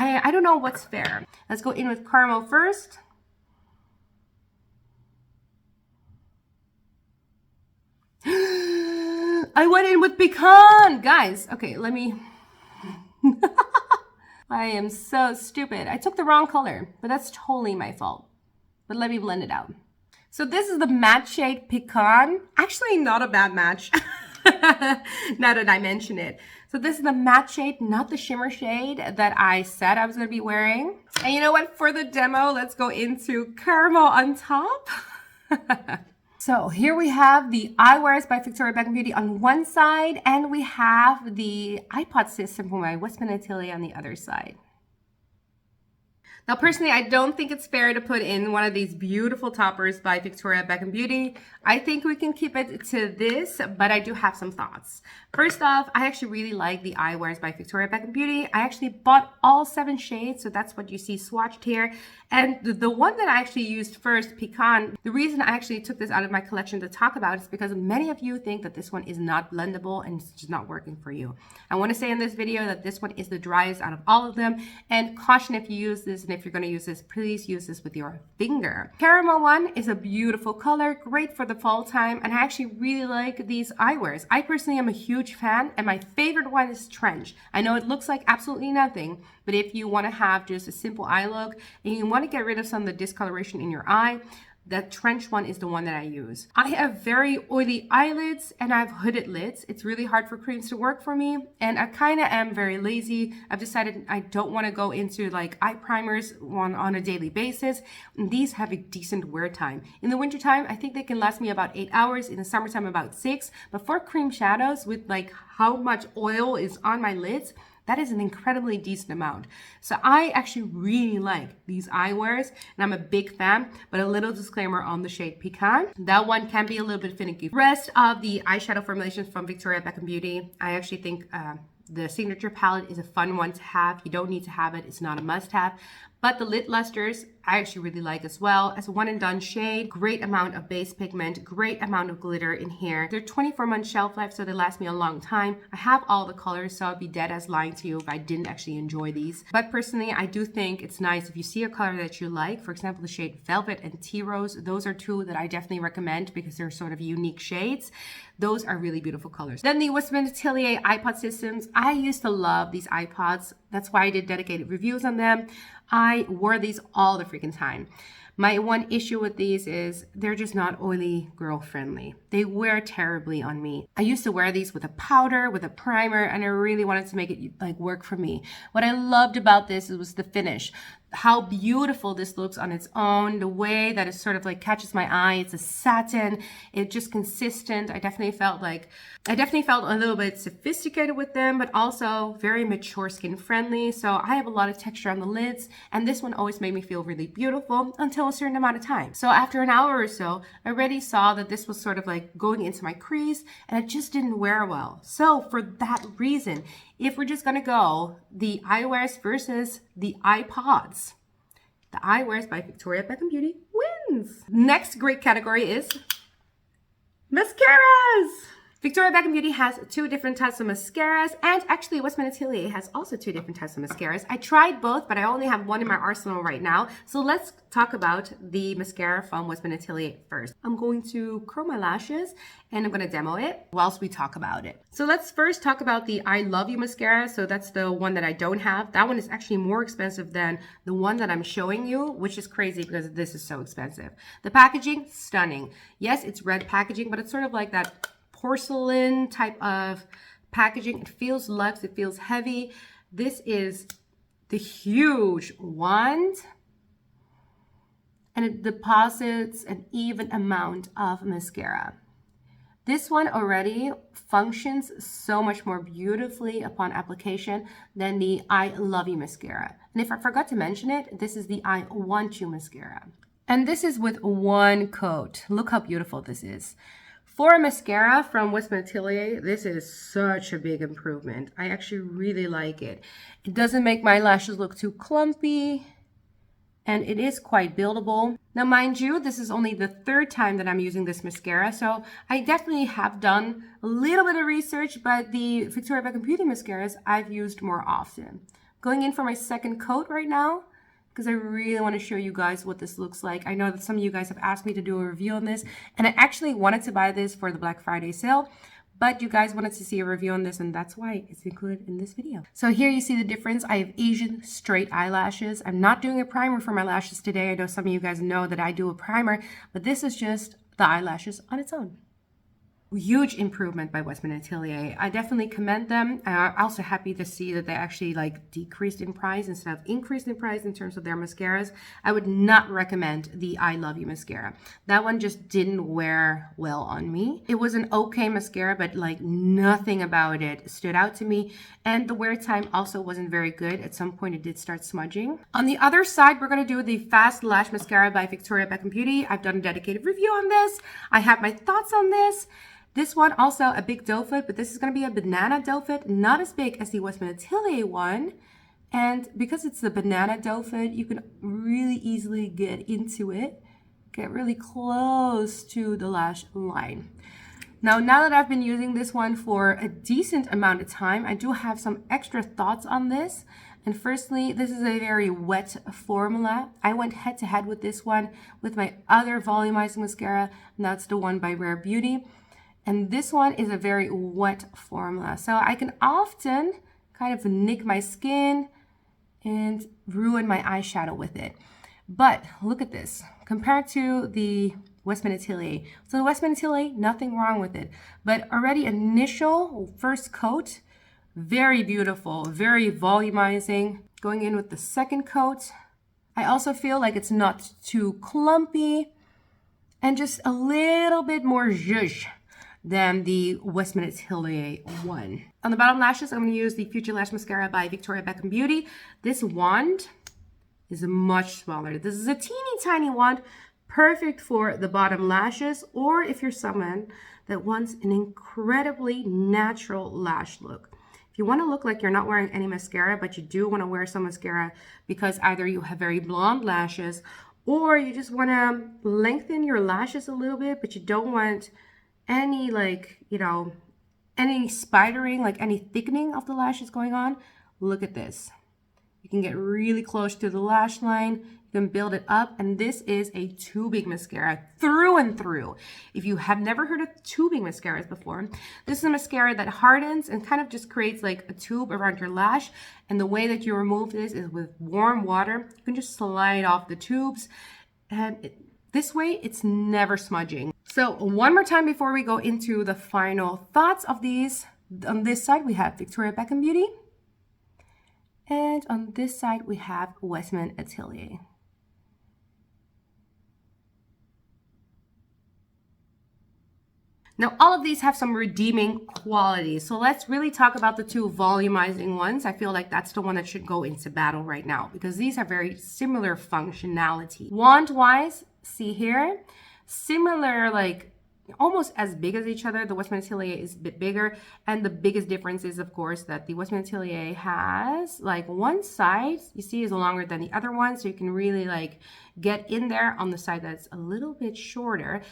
Speaker 1: I don't know what's fair. Let's go in with Caramel first. I went in with Pecan! Guys, okay, let me... I am so stupid. I took the wrong color, but that's totally my fault. But let me blend it out. So this is the matte shade Pecan. Actually, not a bad match. Now that I mention it. So this is the matte shade, not the shimmer shade that I said I was going to be wearing. And you know what? For the demo, let's go into Caramel on top. So here we have the Eyewears by Victoria Beckham Beauty on one side, and we have the iPod system from my Westman Atelier on the other side. Now, personally, I don't think it's fair to put in one of these beautiful toppers by Victoria Beckham Beauty. I think we can keep it to this, but I do have some thoughts. First off, I actually really like the Eyewears by Victoria Beckham Beauty. I actually bought all 7 shades, so that's what you see swatched here. And the one that I actually used first, Pecan, the reason I actually took this out of my collection to talk about is because many of you think that this one is not blendable and it's just not working for you. I want to say in this video that this one is the driest out of all of them, and caution if you use this, and if you're going to use this, please use this with your finger. Caramel one is a beautiful color, great for the fall time, and I actually really like these eyewears. I personally am a huge fan, and my favorite one is Trench. I know it looks like absolutely nothing, but if you want to have just a simple eye look and you want to get rid of some of the discoloration in your eye, that Trench one is the one that I use. I have very oily eyelids and I have hooded lids. It's really hard for creams to work for me, and I kind of am very lazy. I've decided I don't want to go into like eye primers on a daily basis. And these have a decent wear time. In the wintertime, I think they can last me about 8 hours. In the summertime, about 6. But for cream shadows with like how much oil is on my lids, that is an incredibly decent amount. So I actually really like these eyewears, and I'm a big fan, but a little disclaimer on the shade Pecan. That one can be a little bit finicky. Rest of the eyeshadow formulations from Victoria Beckham Beauty, I actually think the Signature palette is a fun one to have. You don't need to have it. It's not a must-have. But the lid lusters, I actually really like as well. As a one and done shade, great amount of base pigment, great amount of glitter in here. They're 24-month shelf life, so they last me a long time. I have all the colors, so I'd be dead as lying to you if I didn't actually enjoy these. But personally, I do think it's nice if you see a color that you like. For example, the shade Velvet and Tea Rose. Those are two that I definitely recommend because they're sort of unique shades. Those are really beautiful colors. Then the Westman Atelier iPod systems. I used to love these iPods. That's why I did dedicated reviews on them. I wore these all the freaking time. My one issue with these is they're just not oily girl friendly. They wear terribly on me. I used to wear these with a powder, with a primer, and I really wanted to make it like work for me. What I loved about this was the finish. How beautiful this looks on its own, the way that it sort of like catches my eye. It's a satin, it's just consistent. I definitely felt a little bit sophisticated with them, but also very mature skin friendly. So I have a lot of texture on the lids, and this one always made me feel really beautiful until a certain amount of time. So after an hour or so, I already saw that this was sort of like going into my crease, and it just didn't wear well. So for that reason, if we're just gonna go the eyewears versus the iPods, the eyewears by Victoria Beckham Beauty wins. Next great category is mascaras. Victoria Beckham Beauty has two different types of mascaras, and actually Westman Atelier has also two different types of mascaras. I tried both, but I only have one in my arsenal right now. So let's talk about the mascara from Westman Atelier first. I'm going to curl my lashes and I'm going to demo it whilst we talk about it. So let's first talk about the I Love You mascara. So that's the one that I don't have. That one is actually more expensive than the one that I'm showing you, which is crazy because this is so expensive. The packaging, stunning. Yes, it's red packaging, but it's sort of like that porcelain type of packaging. It feels luxe, it feels heavy. This is the huge wand, and it deposits an even amount of mascara. This one already functions so much more beautifully upon application than the I Love You mascara. And if I forgot to mention it, this is the I Want You mascara. And this is with one coat. Look how beautiful this is. For a mascara from Westman Atelier, this is such a big improvement. I actually really like it. It doesn't make my lashes look too clumpy, and it is quite buildable. Now, mind you, this is only the third time that I'm using this mascara, so I definitely have done a little bit of research, but the Victoria Beckham Beauty mascaras I've used more often. Going in for my second coat right now, because I really want to show you guys what this looks like. I know that some of you guys have asked me to do a review on this, and I actually wanted to buy this for the Black Friday sale, but you guys wanted to see a review on this, and that's why it's included in this video. So here you see the difference. I have Asian straight eyelashes. I'm not doing a primer for my lashes today. I know some of you guys know that I do a primer, but this is just the eyelashes on its own. Huge improvement by Westman Atelier. I definitely commend them. I'm also happy to see that they actually like decreased in price instead of increased in price in terms of their mascaras. I would not recommend the I Love You mascara. That one just didn't wear well on me. It was an okay mascara, but like nothing about it stood out to me. And the wear time also wasn't very good. At some point it did start smudging. On the other side, we're going to do the Fast Lash Mascara by Victoria Beckham Beauty. I've done a dedicated review on this. I have my thoughts on this. This one also a big doe foot, but this is going to be a banana doe foot, not as big as the Westman Atelier one. And because it's the banana doe foot, you can really easily get into it, get really close to the lash line. Now that I've been using this one for a decent amount of time, I do have some extra thoughts on this. And firstly, this is a very wet formula. I went head to head with this one with my other volumizing mascara, and that's the one by Rare Beauty. And this one is a very wet formula. So I can often kind of nick my skin and ruin my eyeshadow with it. But look at this, compared to the Westman Atelier. So the Westman Atelier, nothing wrong with it. But already initial first coat, very beautiful, very volumizing. Going in with the second coat, I also feel like it's not too clumpy and just a little bit more zhuzh than the Westman Atelier one. On the bottom lashes, I'm going to use the Future Lash Mascara by Victoria Beckham Beauty. This wand is much smaller. This is a teeny tiny wand, perfect for the bottom lashes, or if you're someone that wants an incredibly natural lash look. If you want to look like you're not wearing any mascara, but you do want to wear some mascara because either you have very blonde lashes or you just want to lengthen your lashes a little bit, but you don't want any, like, you know, any spidering, like any thickening of the lashes going on. Look at this. You can get really close to the lash line. You can build it up. And this is a tubing mascara through and through. If you have never heard of tubing mascaras before, this is a mascara that hardens and kind of just creates like a tube around your lash. And the way that you remove this is with warm water. You can just slide off the tubes. And this way, it's never smudging. So one more time before we go into the final thoughts of these. On this side, we have Victoria Beckham Beauty. And on this side, we have Westman Atelier. Now, all of these have some redeeming qualities. So let's really talk about the two volumizing ones. I feel like that's the one that should go into battle right now because these have very similar functionality. Wand-wise, see here, similar, like almost as big as each other. The Westman Atelier is a bit bigger, and the biggest difference is, of course, that the Westman Atelier has like one side you see is longer than the other one, so you can really like get in there on the side that's a little bit shorter.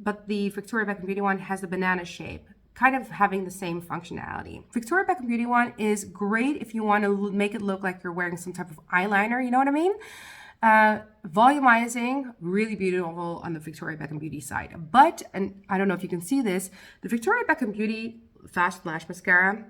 Speaker 1: But the Victoria Beckham Beauty one has the banana shape, kind of having the same functionality. Victoria Beckham Beauty one is great if you want to make it look like you're wearing some type of eyeliner, you know what I mean? Volumizing, really beautiful on the Victoria Beckham Beauty side. But, and I don't know if you can see this, the Victoria Beckham Beauty Fast Lash Mascara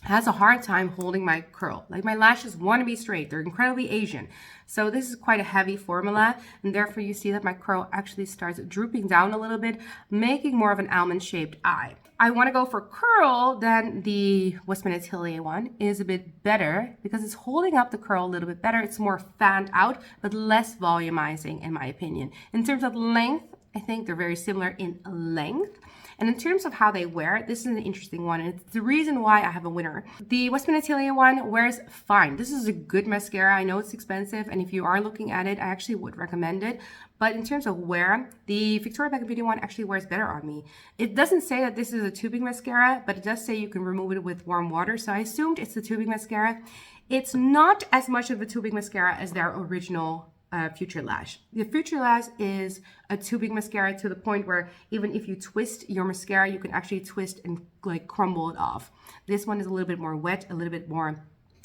Speaker 1: has a hard time holding my curl. Like my lashes want to be straight. They're incredibly Asian. So this is quite a heavy formula, and therefore you see that my curl actually starts drooping down a little bit, making more of an almond-shaped eye. I want to go for curl, then the Westman Atelier one is a bit better because it's holding up the curl a little bit better. It's more fanned out, but less volumizing in my opinion. In terms of length, I think they're very similar in length. And in terms of how they wear, this is an interesting one, and it's the reason why I have a winner. The Westman Atelier one wears fine. This is a good mascara. I know it's expensive, and if you are looking at it, I actually would recommend it. But in terms of wear, the Victoria Beckham Beauty one actually wears better on me. It doesn't say that this is a tubing mascara, but it does say you can remove it with warm water, so I assumed it's the tubing mascara. It's not as much of a tubing mascara as their original Future Lash. The Future Lash is a tubing mascara to the point where even if you twist your mascara, you can actually twist and like crumble it off. This one is a little bit more wet, a little bit more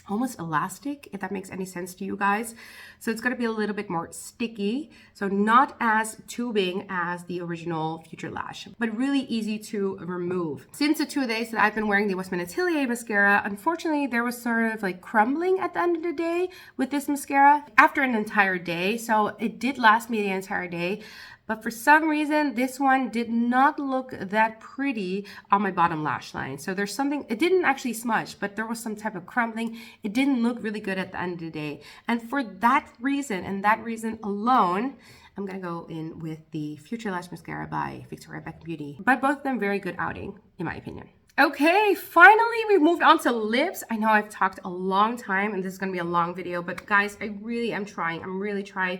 Speaker 1: almost elastic, if that makes any sense to you guys. So it's going to be a little bit more sticky. So not as tubing as the original Future Lash, but really easy to remove. Since the 2 days that I've been wearing the Westman Atelier mascara, unfortunately, there was sort of like crumbling at the end of the day with this mascara after an entire day. So it did last me the entire day. But for some reason, this one did not look that pretty on my bottom lash line. So there's something, it didn't actually smudge, but there was some type of crumbling. It didn't look really good at the end of the day. And for that reason, and that reason alone, I'm gonna go in with the Future Lash Mascara by Victoria Beckham Beauty. But both of them very good outing, in my opinion. Okay, finally we moved on to lips. I know I've talked a long time and this is gonna be a long video, but guys, I really am trying. I'm really trying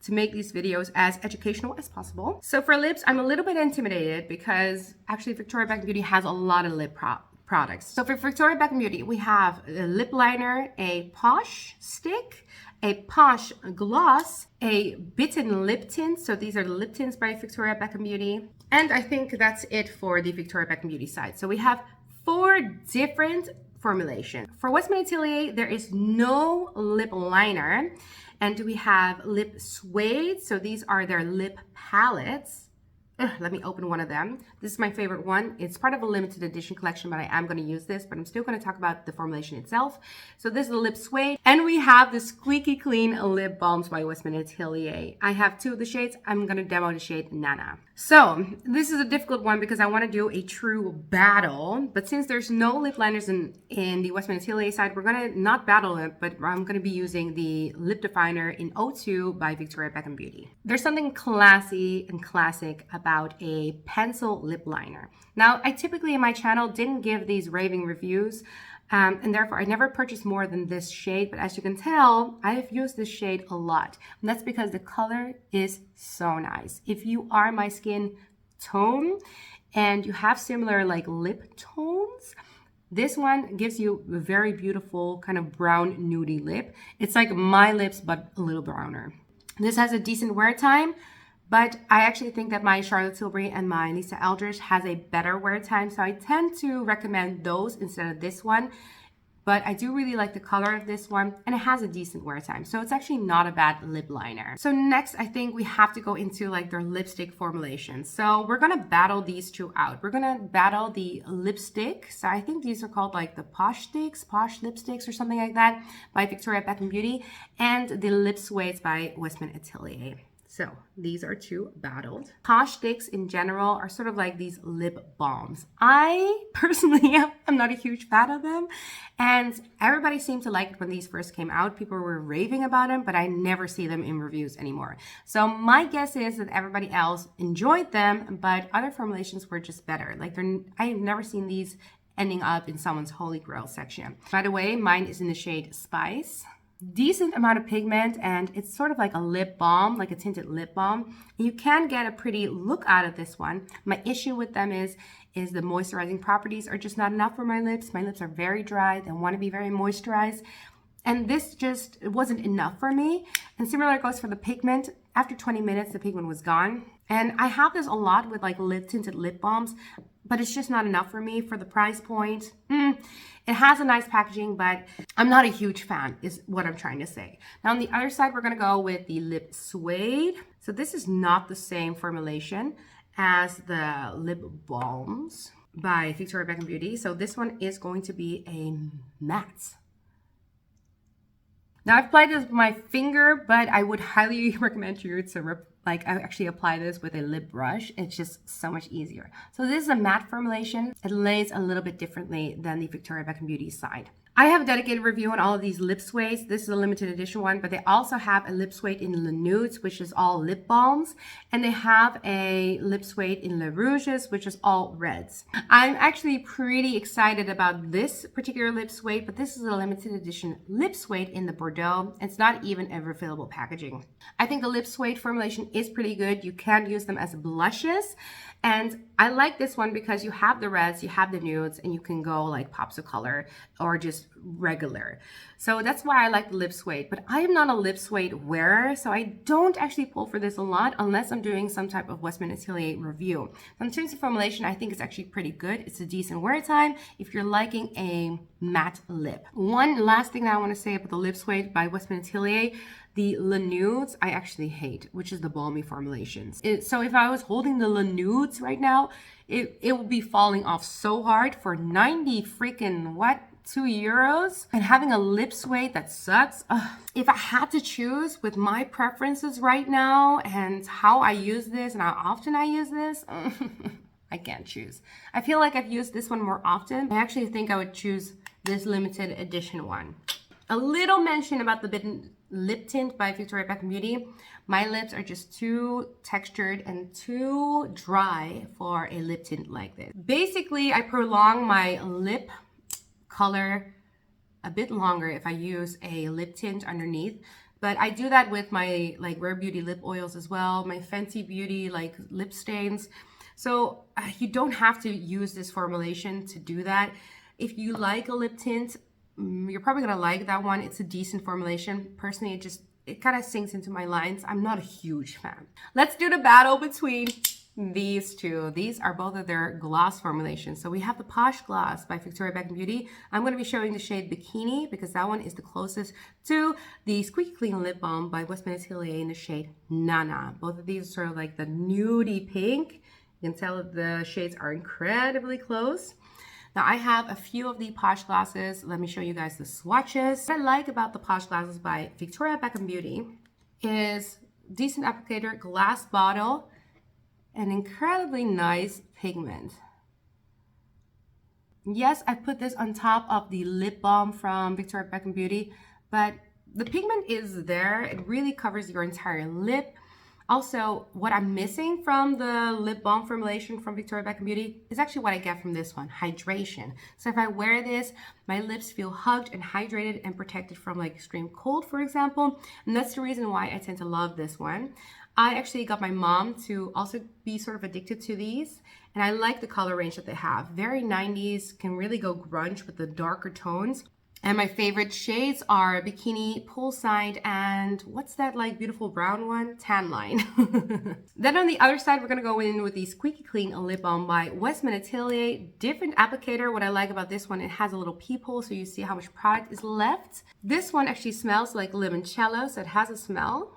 Speaker 1: to make these videos as educational as possible. So for lips, I'm a little bit intimidated because actually Victoria Beckham Beauty has a lot of lip products. So for Victoria Beckham Beauty, we have a lip liner, a Posh stick, a Posh gloss, a bitten lip tint. So these are the lip tints by Victoria Beckham Beauty. And I think that's it for the Victoria Beckham Beauty side. So we have 4 different formulations. For Westman Atelier, there is no lip liner. And we have lip suede. So these are their lip palettes. Let me open one of them. This is my favorite one. It's part of a limited edition collection, but I am going to use this, but I'm still going to talk about the formulation itself. So this is the lip suede, and we have the squeaky clean lip balms by Westman Atelier. I have 2 of the shades. I'm going to demo the shade Nana. So this is a difficult one because I want to do a true battle, but since there's no lip liners in the Westman Atelier side, we're going to not battle it, but I'm going to be using the lip definer in O2 by Victoria Beckham Beauty. There's something classy and classic about a pencil lip liner. Now, I typically in my channel didn't give these raving reviews, and therefore I never purchased more than this shade, but as you can tell, I have used this shade a lot. And that's because the color is so nice. If you are my skin tone and you have similar like lip tones, This one gives you a very beautiful kind of brown nudie lip. It's like my lips, but a little browner. This has a decent wear time, but I actually think that my Charlotte Tilbury and my Lisa Eldridge has a better wear time, so I tend to recommend those instead of this one. But I do really like the color of this one, and it has a decent wear time. So it's actually not a bad lip liner. So next, I think we have to go into like their lipstick formulation. So we're gonna battle these two out. We're gonna battle the lipstick. So I think these are called like the Posh lipsticks or something like that by Victoria Beckham Beauty, and the Lip Suedes by Westman Atelier. So these are two battled. Posh sticks in general are sort of like these lip balms. I personally am not a huge fan of them, and everybody seemed to like it when these first came out. People were raving about them, but I never see them in reviews anymore. So my guess is that everybody else enjoyed them, but other formulations were just better. Like I have never seen these ending up in someone's Holy Grail section. By the way, mine is in the shade Spice. Decent amount of pigment, and it's sort of like a lip balm, like a tinted lip balm. You can get a pretty look out of this one. My issue with them is the moisturizing properties are just not enough for my lips. My lips are very dry. They want to be very moisturized. And this just wasn't enough for me. And similar goes for the pigment. After 20 minutes, the pigment was gone. And I have this a lot with like tinted lip balms, but it's just not enough for me for the price point. It has a nice packaging, but I'm not a huge fan, is what I'm trying to say. Now on the other side, we're gonna go with the Lip Suede. So this is not the same formulation as the lip balms by Victoria Beckham Beauty. So this one is going to be a matte. Now I've applied this with my finger, but I would highly recommend you to I actually apply this with a lip brush. It's just so much easier. So this is a matte formulation. It lays a little bit differently than the Victoria Beckham Beauty side. I have a dedicated review on all of these lip suedes. This is a limited edition one, but they also have a lip suede in Le Nudes, which is all lip balms. And they have a lip suede in Le Rouges, which is all reds. I'm actually pretty excited about this particular lip suede, but this is a limited edition lip suede in the Bordeaux. It's not even a refillable packaging. I think the lip suede formulation is pretty good. You can use them as blushes. And I like this one because you have the reds, you have the nudes, and you can go like pops of color or just regular. So that's why I like the lip suede. But I am not a lip suede wearer, so I don't actually pull for this a lot unless I'm doing some type of Westman Atelier review. In terms of formulation, I think it's actually pretty good. It's a decent wear time if you're liking a matte lip. One last thing that I want to say about the lip suede by Westman Atelier. The Le Nudes I actually hate, which is the balmy formulations. So if I was holding the Le Nudes right now, it would be falling off so hard for 90 freaking what? €2 and having a lip suede that sucks. If I had to choose with my preferences right now and how I use this and how often I use this, I can't choose. I feel like I've used this one more often. I actually think I would choose this limited edition one. A little mention about the lip tint by Victoria Beckham Beauty. My lips are just too textured and too dry for a lip tint like this. Basically, I prolong my lip color a bit longer if I use a lip tint underneath. But I do that with my like Rare Beauty lip oils as well, my Fenty Beauty like lip stains. So you don't have to use this formulation to do that. If you like a lip tint, you're probably gonna like that one. It's a decent formulation. Personally, it kind of sinks into my lines. I'm not a huge fan. Let's do the battle between these two. These are both of their gloss formulations. So we have the Posh Gloss by Victoria Beckham Beauty. I'm going to be showing the shade Bikini because that one is the closest to the Squeaky Clean Lip Balm by Westman Atelier in the shade Nana. Both of these are sort of like the nudie pink. You can tell that the shades are incredibly close. Now I have a few of the Posh glosses. Let me show you guys the swatches. What I like about the Posh glosses by Victoria Beckham Beauty is decent applicator, glass bottle, and incredibly nice pigment. Yes, I put this on top of the lip balm from Victoria Beckham Beauty, but the pigment is there. It really covers your entire lip. Also, what I'm missing from the lip balm formulation from Victoria Beckham Beauty is actually what I get from this one, hydration. So if I wear this, my lips feel hugged and hydrated and protected from like extreme cold, for example. And that's the reason why I tend to love this one. I actually got my mom to also be sort of addicted to these, and I like the color range that they have. Very 90s, can really go grunge with the darker tones. And my favorite shades are Bikini, Poolside, and what's that like beautiful brown one? Tan Line. Then on the other side, we're gonna go in with the Squeaky Clean Lip Balm by Westman Atelier. Different applicator. What I like about this one, it has a little peephole so you see how much product is left. This one actually smells like limoncello, so it has a smell.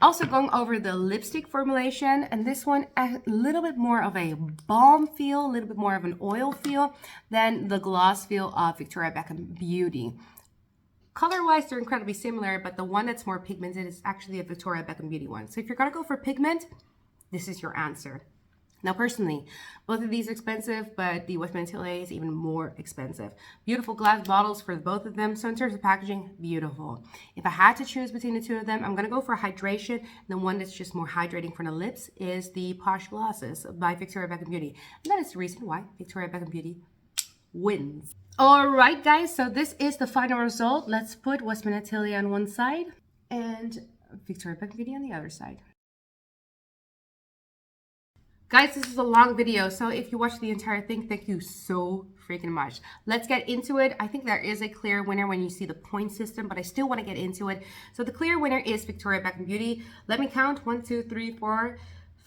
Speaker 1: Also going over the lipstick formulation, and this one a little bit more of a balm feel, a little bit more of an oil feel than the gloss feel of Victoria Beckham Beauty. Color-wise, they're incredibly similar, but the one that's more pigmented is actually a Victoria Beckham Beauty one. So if you're gonna go for pigment, this is your answer. Now, personally, both of these are expensive, but the Westman Atelier is even more expensive. Beautiful glass bottles for both of them. So in terms of packaging, beautiful. If I had to choose between the two of them, I'm going to go for hydration. The one that's just more hydrating for the lips is the Posh Glosses by Victoria Beckham Beauty. And that is the reason why Victoria Beckham Beauty wins. All right, guys. So this is the final result. Let's put Westman Atelier on one side and Victoria Beckham Beauty on the other side. Guys, this is a long video, so if you watched the entire thing, thank you so freaking much. Let's get into it. I think there is a clear winner when you see the point system, but I still want to get into it. So the clear winner is Victoria Beckham Beauty. Let me count. 1, 2, 3, 4,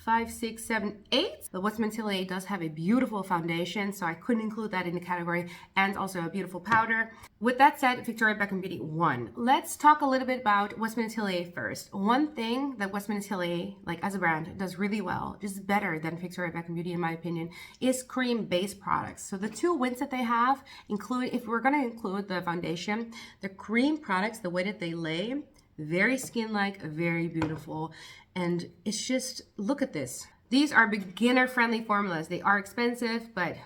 Speaker 1: 5, 6, 7, 8. The Westman Atelier does have a beautiful foundation, so I couldn't include that in the category, and also a beautiful powder. With that said, Victoria Beckham Beauty won. Let's talk a little bit about Westman Atelier first. One thing that Westman Atelier, like as a brand, does really well, just better than Victoria Beckham Beauty in my opinion, is cream-based products. So the two wins that they have include, if we're going to include the foundation, the cream products, the way that they lay, very skin-like, very beautiful. And it's just, look at this. These are beginner-friendly formulas. They are expensive, but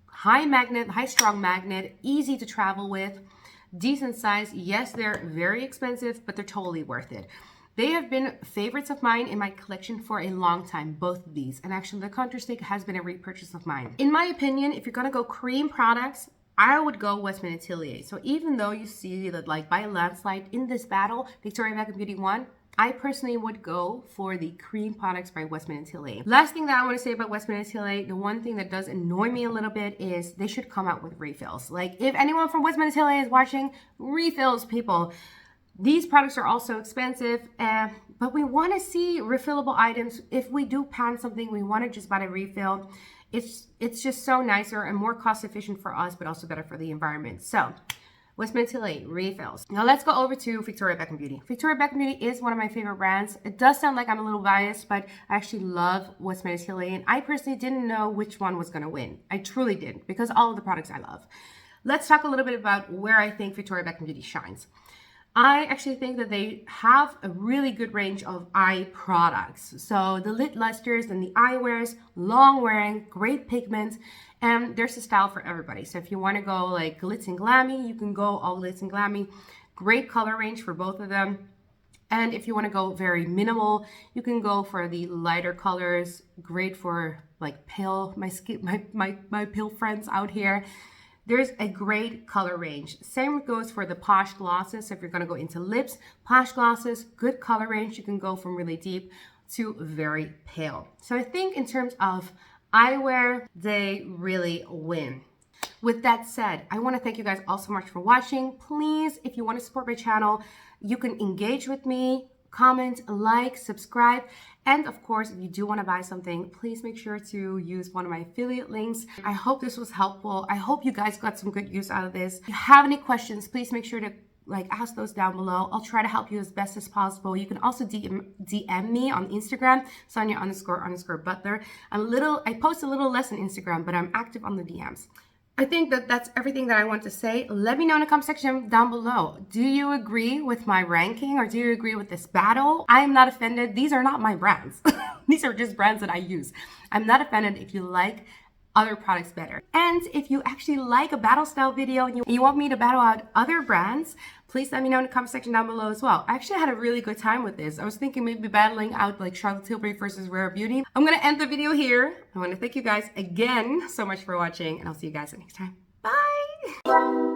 Speaker 1: high magnet, high strong magnet, easy to travel with, decent size. Yes, they're very expensive, but they're totally worth it. They have been favorites of mine in my collection for a long time, both of these. And actually, the contour stick has been a repurchase of mine. In my opinion, if you're gonna go cream products, I would go Westman Atelier. So even though you see that like by a landslide in this battle, Victoria Beckham Beauty won, I personally would go for the cream products by Westman Atelier. Last thing that I want to say about Westman Atelier, the one thing that does annoy me a little bit is they should come out with refills. Like if anyone from Westman Atelier is watching, refills, people. These products are also expensive, but we want to see refillable items. If we do pan something, we want to just buy a refill. It's just so nicer and more cost efficient for us, but also better for the environment. So Westman Atelier refills. Now let's go over to Victoria Beckham Beauty. Victoria Beckham Beauty is one of my favorite brands. It does sound like I'm a little biased, but I actually love Westman Atelier, and I personally didn't know which one was going to win. I truly didn't, because all of the products I love. Let's talk a little bit about where I think Victoria Beckham Beauty shines. I actually think that they have a really good range of eye products. So the lid lusters and the eyewears, long wearing, great pigments, and there's a style for everybody. So if you want to go like glitz and glammy, you can go all glitz and glammy. Great color range for both of them. And if you want to go very minimal, you can go for the lighter colors. Great for like pale, my pale friends out here. There's a great color range. Same goes for the Posh glosses. So if you're gonna go into lips, Posh glosses, good color range. You can go from really deep to very pale. So I think in terms of eyewear, they really win. With that said, I wanna thank you guys all so much for watching. Please, if you wanna support my channel, you can engage with me, comment, like, subscribe. And of course, if you do want to buy something, please make sure to use one of my affiliate links. I hope this was helpful. I hope you guys got some good use out of this. If you have any questions, please make sure to ask those down below. I'll try to help you as best as possible. You can also DM me on Instagram, Sonia__Butler. I post a little less on Instagram, but I'm active on the DMs. I think that that's everything that I want to say. Let me know in the comment section down below. Do you agree with my ranking, or do you agree with this battle? I am not offended. These are not my brands. These are just brands that I use. I'm not offended if you like other products better. And if you actually like a battle style video and you want me to battle out other brands, please let me know in the comment section down below as well. I actually had a really good time with this. I was thinking maybe battling out like Charlotte Tilbury versus Rare Beauty. I'm gonna end the video here. I want to thank you guys again so much for watching, and I'll see you guys next time. Bye!